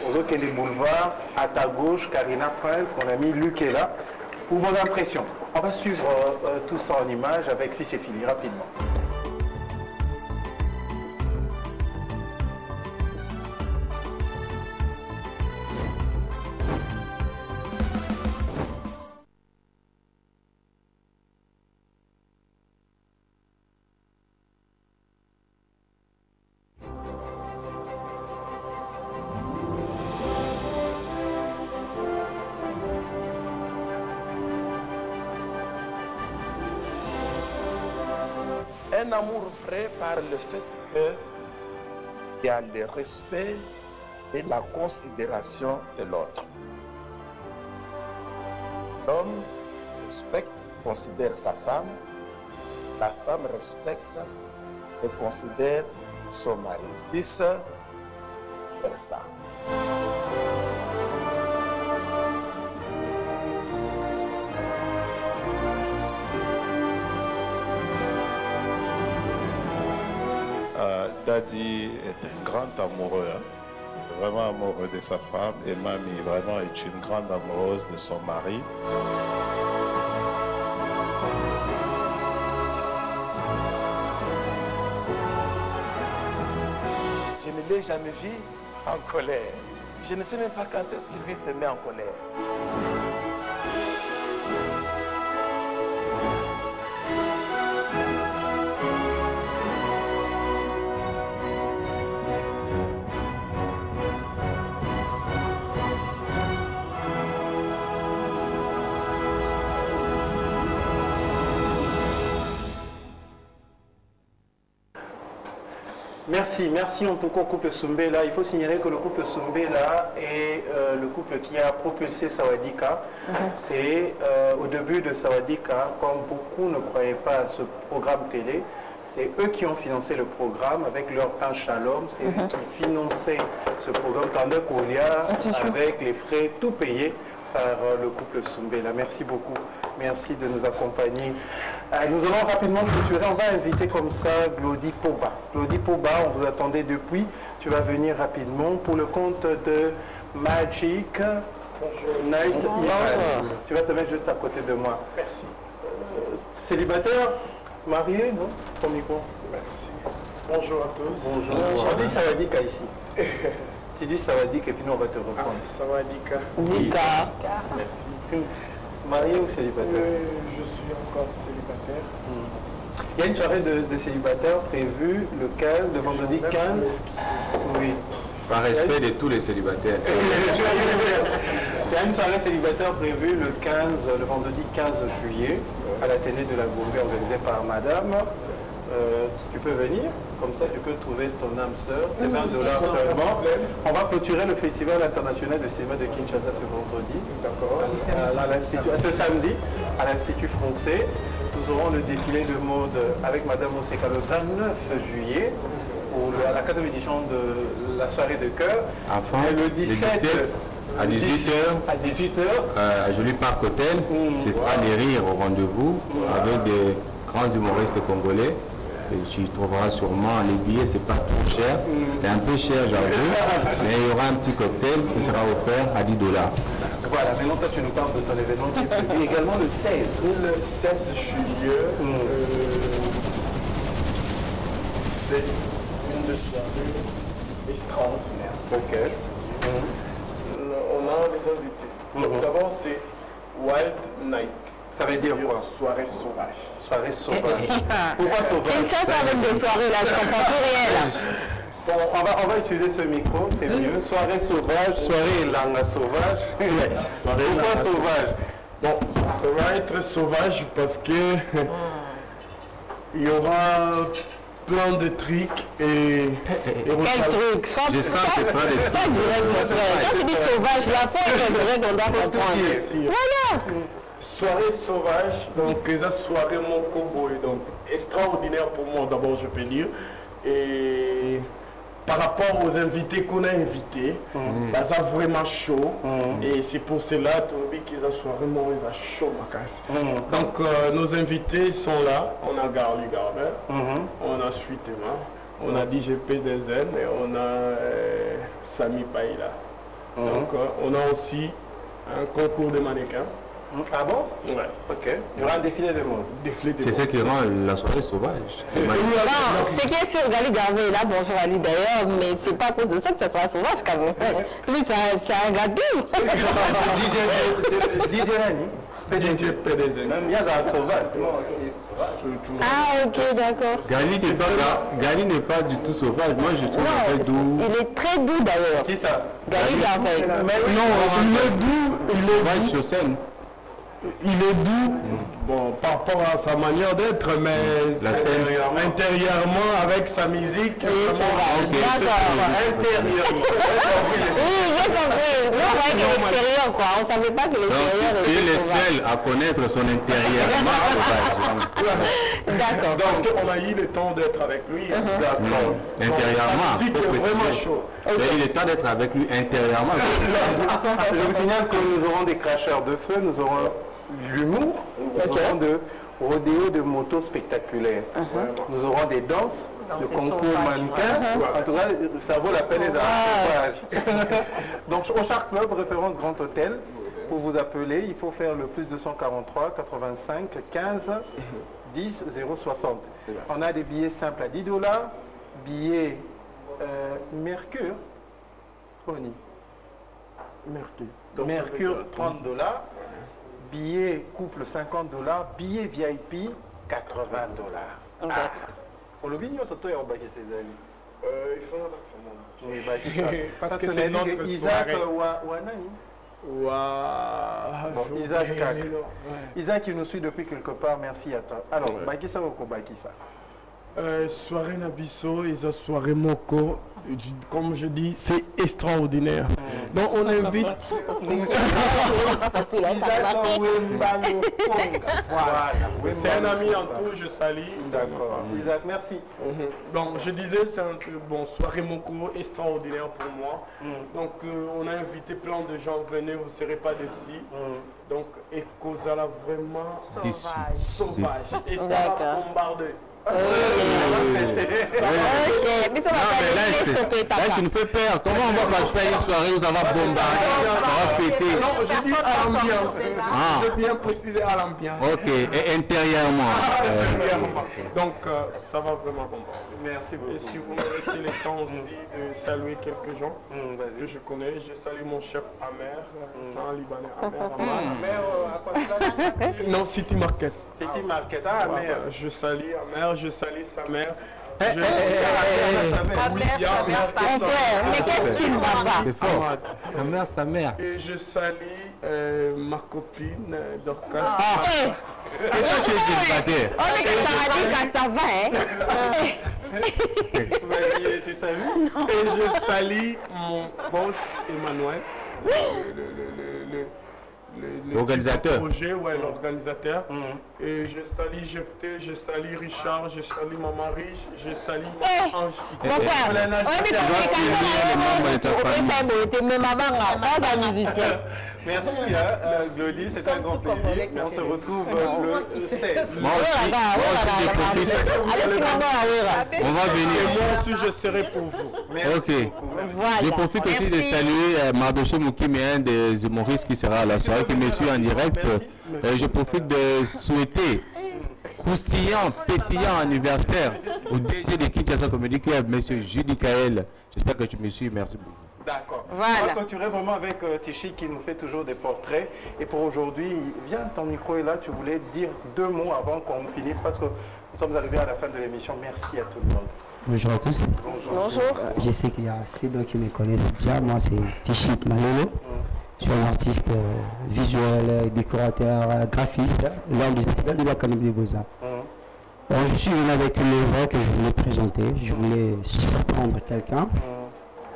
aux autres des boulevards, à ta gauche, Karina Prince, mon ami Luc est là, pour vos impressions. On va suivre tout ça en images avec Fils et Fili rapidement. Un amour vrai par le fait qu'il y a le respect et la considération de l'autre. L'homme respecte, considère sa femme. La femme respecte et considère son mari. Vice versa. Daddy est un grand amoureux, hein? Vraiment amoureux de sa femme, et Mamie vraiment est une grande amoureuse de son mari. Je ne l'ai jamais vu en colère. Je ne sais même pas quand est-ce qu'il lui se met en colère. Merci en tout cas au couple Soumbela. Il faut signaler que le couple Soumbela est le couple qui a propulsé Sawadika. C'est au début de Sawadika, comme beaucoup ne croyaient pas à ce programme télé, c'est eux qui ont financé le programme avec leur pain Shalom. C'est eux qui finançaient ce programme Tandem Koulia avec les frais tout payés par le couple Soumbela. Merci beaucoup. Merci de nous accompagner. Nous allons rapidement clôturer. On va inviter comme ça Glody Poba. Glody Poba, on vous attendait depuis. Tu vas venir rapidement pour le compte de Magic Night. Tu vas te mettre juste à côté de moi. Merci. Célibataire, marié, non? Ton micro. Merci. Bonjour à tous. Bonjour. On dit Sawadika ici. Tu dis Sawadika et puis nous on va te reprendre. Sawadika. Dika. Merci. Marié ou célibataire? Je suis encore célibataire. Il y a une soirée de célibataires prévue le 15, le vendredi 15. Oui. Par respect de tous les célibataires. Il y a une soirée célibataire prévue le vendredi 15 juillet à l'Athénée de la Goumbé organisée par Madame. Tu peux venir, comme ça tu peux trouver ton âme sœur, c'est $20 seulement. On va clôturer le Festival international de cinéma de Kinshasa ce vendredi, d'accord, ce samedi, à l'Institut français. Nous aurons le défilé de mode avec Madame Oseka le 29 juillet, à la 4e édition de la soirée de cœur. Et le 17 à 18h, à Joli Parc Hôtel, ce sera des rires au rendez-vous avec des grands humoristes congolais. Et tu trouveras sûrement les billets, c'est pas trop cher, c'est un peu cher j'avoue, mais il y aura un petit cocktail qui sera offert à $10. Voilà, maintenant toi tu nous parles de ton événement qui est prévu également le 16. Le 16 juillet, c'est une de soirée extraordinaire. Ok. On a les invités. Donc d'abord c'est Wild Night. Ça veut dire quoi? Soirée sauvage. Soirée sauvage. Pourquoi sauvage? Kinshasa avec des soirées là, je comprends plus rien là. Bon, on va utiliser ce micro, c'est mieux. Soirée sauvage, soirée langa sauvage. Pourquoi sauvage? Bon, ça va être sauvage parce que il y aura plein de trucs et quel truc? Je sens que ce sera des trucs. Quand tu dis sauvage, là, faut être direct, on doit comprendre. Voilà. Soirée sauvage, donc c'est une soirée mon cowboy, donc extraordinaire pour moi d'abord je peux dire. Et par rapport aux invités qu'on a invités, ça a vraiment chaud. Et c'est pour cela qu'ils ont soirée ils ont chaud ma casse. Donc nos invités sont là, on a Garli Garber, on a Suitema, on a DGP Dezen et on a Sami Païla. Donc on a aussi un concours de mannequins. Ah bon? Ouais. Ok. Il y aura un défilé de mode. C'est ce qui rend la soirée sauvage. Ce qui est sur Gali Garvey, là, bonjour à lui d'ailleurs, mais c'est pas à cause de ça que ça sera sauvage quand même. Lui, c'est un gâteau. DJ Nani? DJ PDZ. Même il y a un sauvage. Ah ok, d'accord. Gali n'est pas du tout sauvage. Moi, je trouve un peu doux. Il est très doux d'ailleurs. Qui ça? Gali Garvey. Non, il est doux. Il est sur scène. Il est doux, bon, par rapport à sa manière d'être, mais intérieurement, avec sa musique, intérieurement. Oui, j'ai compris. Non, avec l'extérieur, quoi. On ne savait pas que l'extérieur était il est seul à connaître son intérieur. D'accord. Parce qu'on a eu le temps d'être avec lui. D'accord. Intérieurement. C'est vraiment chaud. Il a eu le temps d'être avec lui intérieurement. Je vous signale que nous aurons des cracheurs de feu, nous aurons l'humour, nous aurons de rodéo de motos spectaculaires. Nous aurons des danses, de concours mannequins. En tout cas, ça vaut la peine les sauvages. Donc au Shark Club, référence Grand Hôtel, pour vous appeler, il faut faire le plus 243 85 15 10 060. On a des billets simples à $10, billets Mercure, Tony. Mercure, $30. Billet couple, $50. Billet VIP, $80. Pour le bignon, c'est toi qui ses amis. Il faut un accent. Parce que c'est notre Isaac Isaac Kak. Isaac qui nous suit depuis quelque part, merci à toi. Alors, Bakissa ou Bakissa? Soirée Nabiso et sa soirée Moko, comme je dis, c'est extraordinaire. Donc on invite. C'est un ami en tout, je salue. D'accord. Isaac, merci. Donc je disais, c'est une soirée Moko extraordinaire pour moi. Donc on a invité plein de gens, venez, vous ne serez pas déçus. Donc Ekozala vraiment sauvage. Et ça va bombarder. Non, mais là, il se Là, tu nous fais peur. Comment on va passer une soirée où ça va bombarder, ça va péter? Non, je dis à l'ambiance. Je vais bien préciser à l'ambiance. Ok, et intérieurement. Donc, ça va vraiment bombarder. Merci beaucoup. Et si vous me laissez le temps aussi de saluer quelques gens que je connais, je salue mon chef Amer, c'est un Libanais Amer. À quoi tu Non, City Market. City Market, ah, Amer. Je salue Amer, je salue sa mère. Mais qu'est-ce qu'il va pas? C'est fort. Sa mère, sa mère. Et je salue ma copine Dorcas. Et toi, tu es célibataire. On est que ça a dit que ça va, hein? Tu salues? Et je salue mon boss Emmanuel. L'organisateur. Projet, ouais, l'organisateur. Et je salue Jefté, je salue Richard, je salue Maman Riche, je salue Ange. Merci, Glody, c'est un grand plaisir. On se retrouve le 16. Moi aussi, on va venir. Moi aussi, je serai pour vous. Ok. Je profite aussi de saluer Mardoché Moukimi, un des humoristes qui sera à la soirée, qui me suit en direct. Je profite de souhaiter croustillant, pétillant anniversaire au DG de Kinshasa Comedy Club, monsieur Judy Kael. J'espère que tu me suis. Merci beaucoup. D'accord. Voilà. On va continuer vraiment avec Tichy qui nous fait toujours des portraits. Et pour aujourd'hui, viens, ton micro est là. Tu voulais dire 2 mots avant qu'on finisse parce que nous sommes arrivés à la fin de l'émission. Merci à tout le monde. Bonjour à tous. Bonjour. Je sais qu'il y a assez d'autres qui me connaissent déjà. Moi, c'est Tichy Malolo. Je suis un artiste visuel, décorateur, graphiste, lors du Festival de l'Académie des Beaux-Arts. Je suis venu avec une œuvre que je voulais présenter. Je voulais surprendre quelqu'un.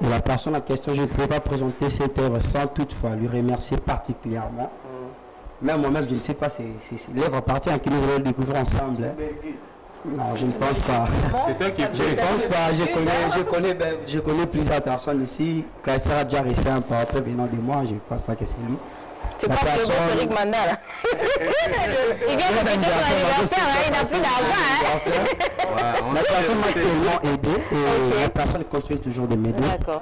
Et la personne en question, je ne pouvais pas présenter cette œuvre sans toutefois lui remercier particulièrement. Même moi-même, je ne sais pas, c'est l'œuvre appartient à qui nous allons le découvrir ensemble. Non, je ne pense pas. C'est toi qui Je ne pense pas. Je connais plusieurs personnes ici. Kaiser a déjà resté un peu venant de moi. Je ne pense pas que c'est lui. C'est pas que le Eric Mandala. Il vient de fêter son anniversaire, il n'a plus d'argent. La personne m'a tellement aidé et la personne continue toujours de m'aider. D'accord.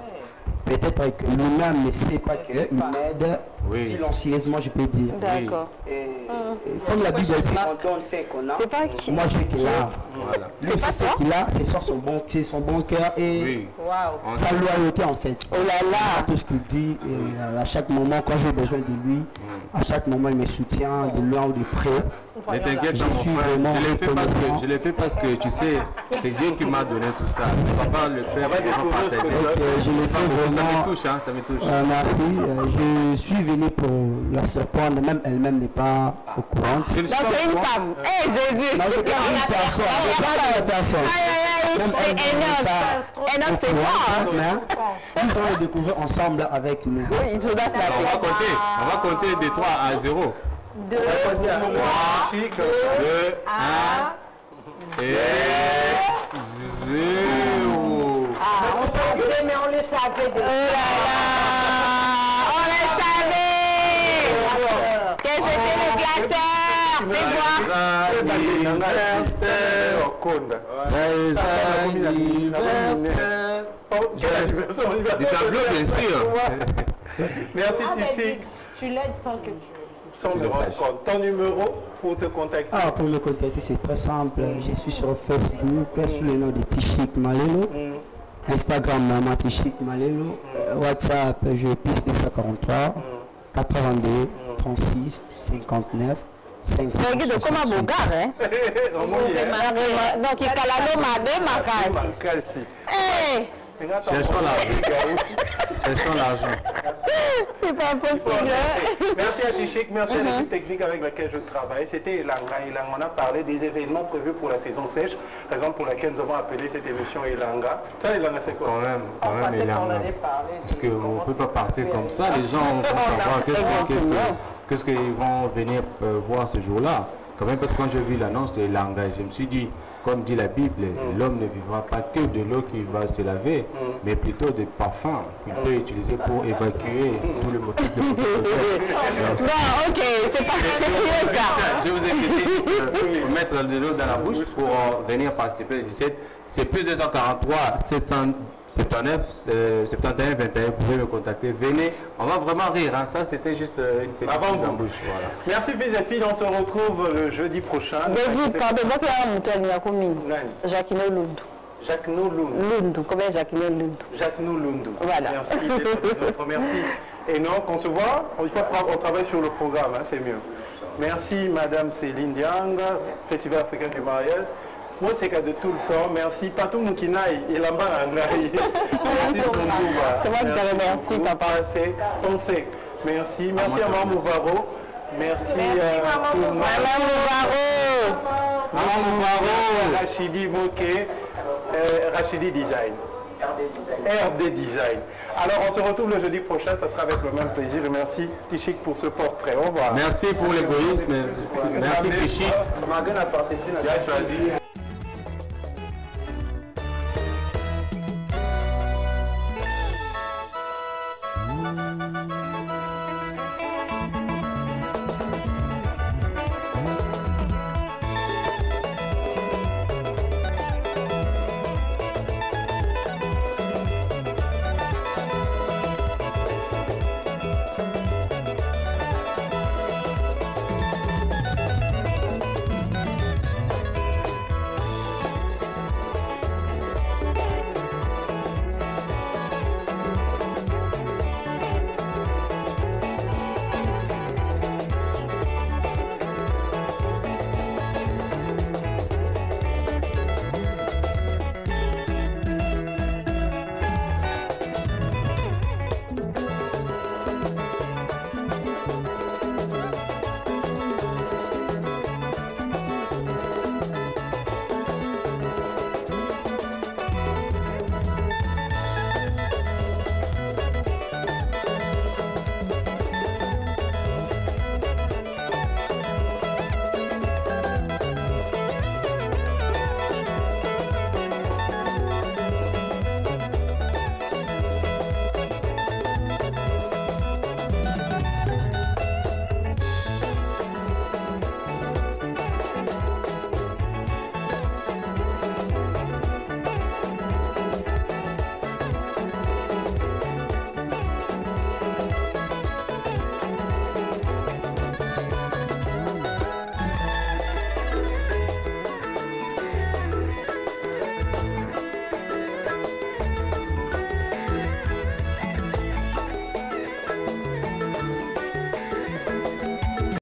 Peut-être que lui-même ne sait pas qu'il m'aide silencieusement, je peux dire. D'accord. Et comme la Bible dit, on donne ce qu'on a. Moi, je sais qu'il a. Lui, c'est ce qu'il a, c'est son bon cœur et sa loyauté en fait. Oh là là. Tout ce qu'il dit, et à chaque moment, quand j'ai besoin de lui, à chaque moment, il me soutient de loin ou de près. Ne t'inquiète pas, mon frère. Je l'ai fait parce que tu sais, c'est Dieu qui m'a donné tout ça. Je ne vais pas le faire pour partager. Je l'ai fait vraiment. Ça me touche, hein, ça me touche. Merci. Je suis venu pour la surprendre, même elle-même n'est pas au courant. Donc c'est une femme. Eh Jésus. Non, je une personne. Un homme, c'est moi. Ils vont le découvrir ensemble avec nous. Oui, je dois on va compter de 3 à 0. 2, 3, 2, 1 et 0. On savait, mais on le savait déjà. On le savait. Quels étaient les classeurs? Fais voir. Du tableau, bien sûr. Merci, Tichy. Tu l'aides sans que tu... Ton numéro pour te contacter. Pour me contacter, c'est très simple. Je suis sur Facebook sous le nom de Tichy Malelo. Instagram, Maman Tichy Malelo. WhatsApp, je pisse 243 82 36 59 5. C'est de comme un beau gars, hein? Donc, il y a la cherchons l'argent. C'est pas possible. Merci à Tichik, merci à l'équipe technique avec laquelle je travaille. C'était Elanga. On a parlé des événements prévus pour la saison sèche, raison pour laquelle nous avons appelé cette émission Elanga. Ça, Elanga, c'est quoi? Quand même Elanga. Parce qu'on ne peut pas partir comme ça. Les gens vont savoir qu'est-ce qu'ils vont venir voir ce jour-là. Quand même, parce que quand j'ai vu l'annonce de Elanga, je me suis dit, comme dit la Bible, l'homme ne vivra pas que de l'eau qui va se laver, mais plutôt de parfums qu'il peut utiliser pour évacuer tout le motif de Bon, ok, c'est pas sérieux ça. Je vous ai fait juste pour mettre de l'eau dans la bouche pour venir participer le 17. C'est plus 243 700. 79 71 21, vous pouvez me contacter. Venez, on va vraiment rire. Hein. Ça, c'était juste une petite embouche. Voilà. Merci, fils et filles. On se retrouve le jeudi prochain. Jacquino Lundu. Jacquino Lundu. Lundu, comment Jacquino Lundu? Jacquino Lundu. Voilà. Merci d'être merci. Et donc, on se voit. On travaille sur le programme, hein, c'est mieux. Merci, Madame Céline Diang, Festival africain du mariage. Moi, c'est qu'à de tout le temps. Merci. Patou Moukinaï et Lamba Angaï. Merci, c'est moi qui te remercie, papa. On sait. Merci. Merci à Maman Mouvaro. Merci à tout le monde. Maman Mouvaro. Rachidi Moké. Rachidi Design. RD Design. Alors, on se retrouve le jeudi prochain. Ça sera avec le même plaisir. Et merci, Tichik, pour ce portrait. Au revoir. Merci pour l'égoïsme. Merci, Tichik. Tu as choisi.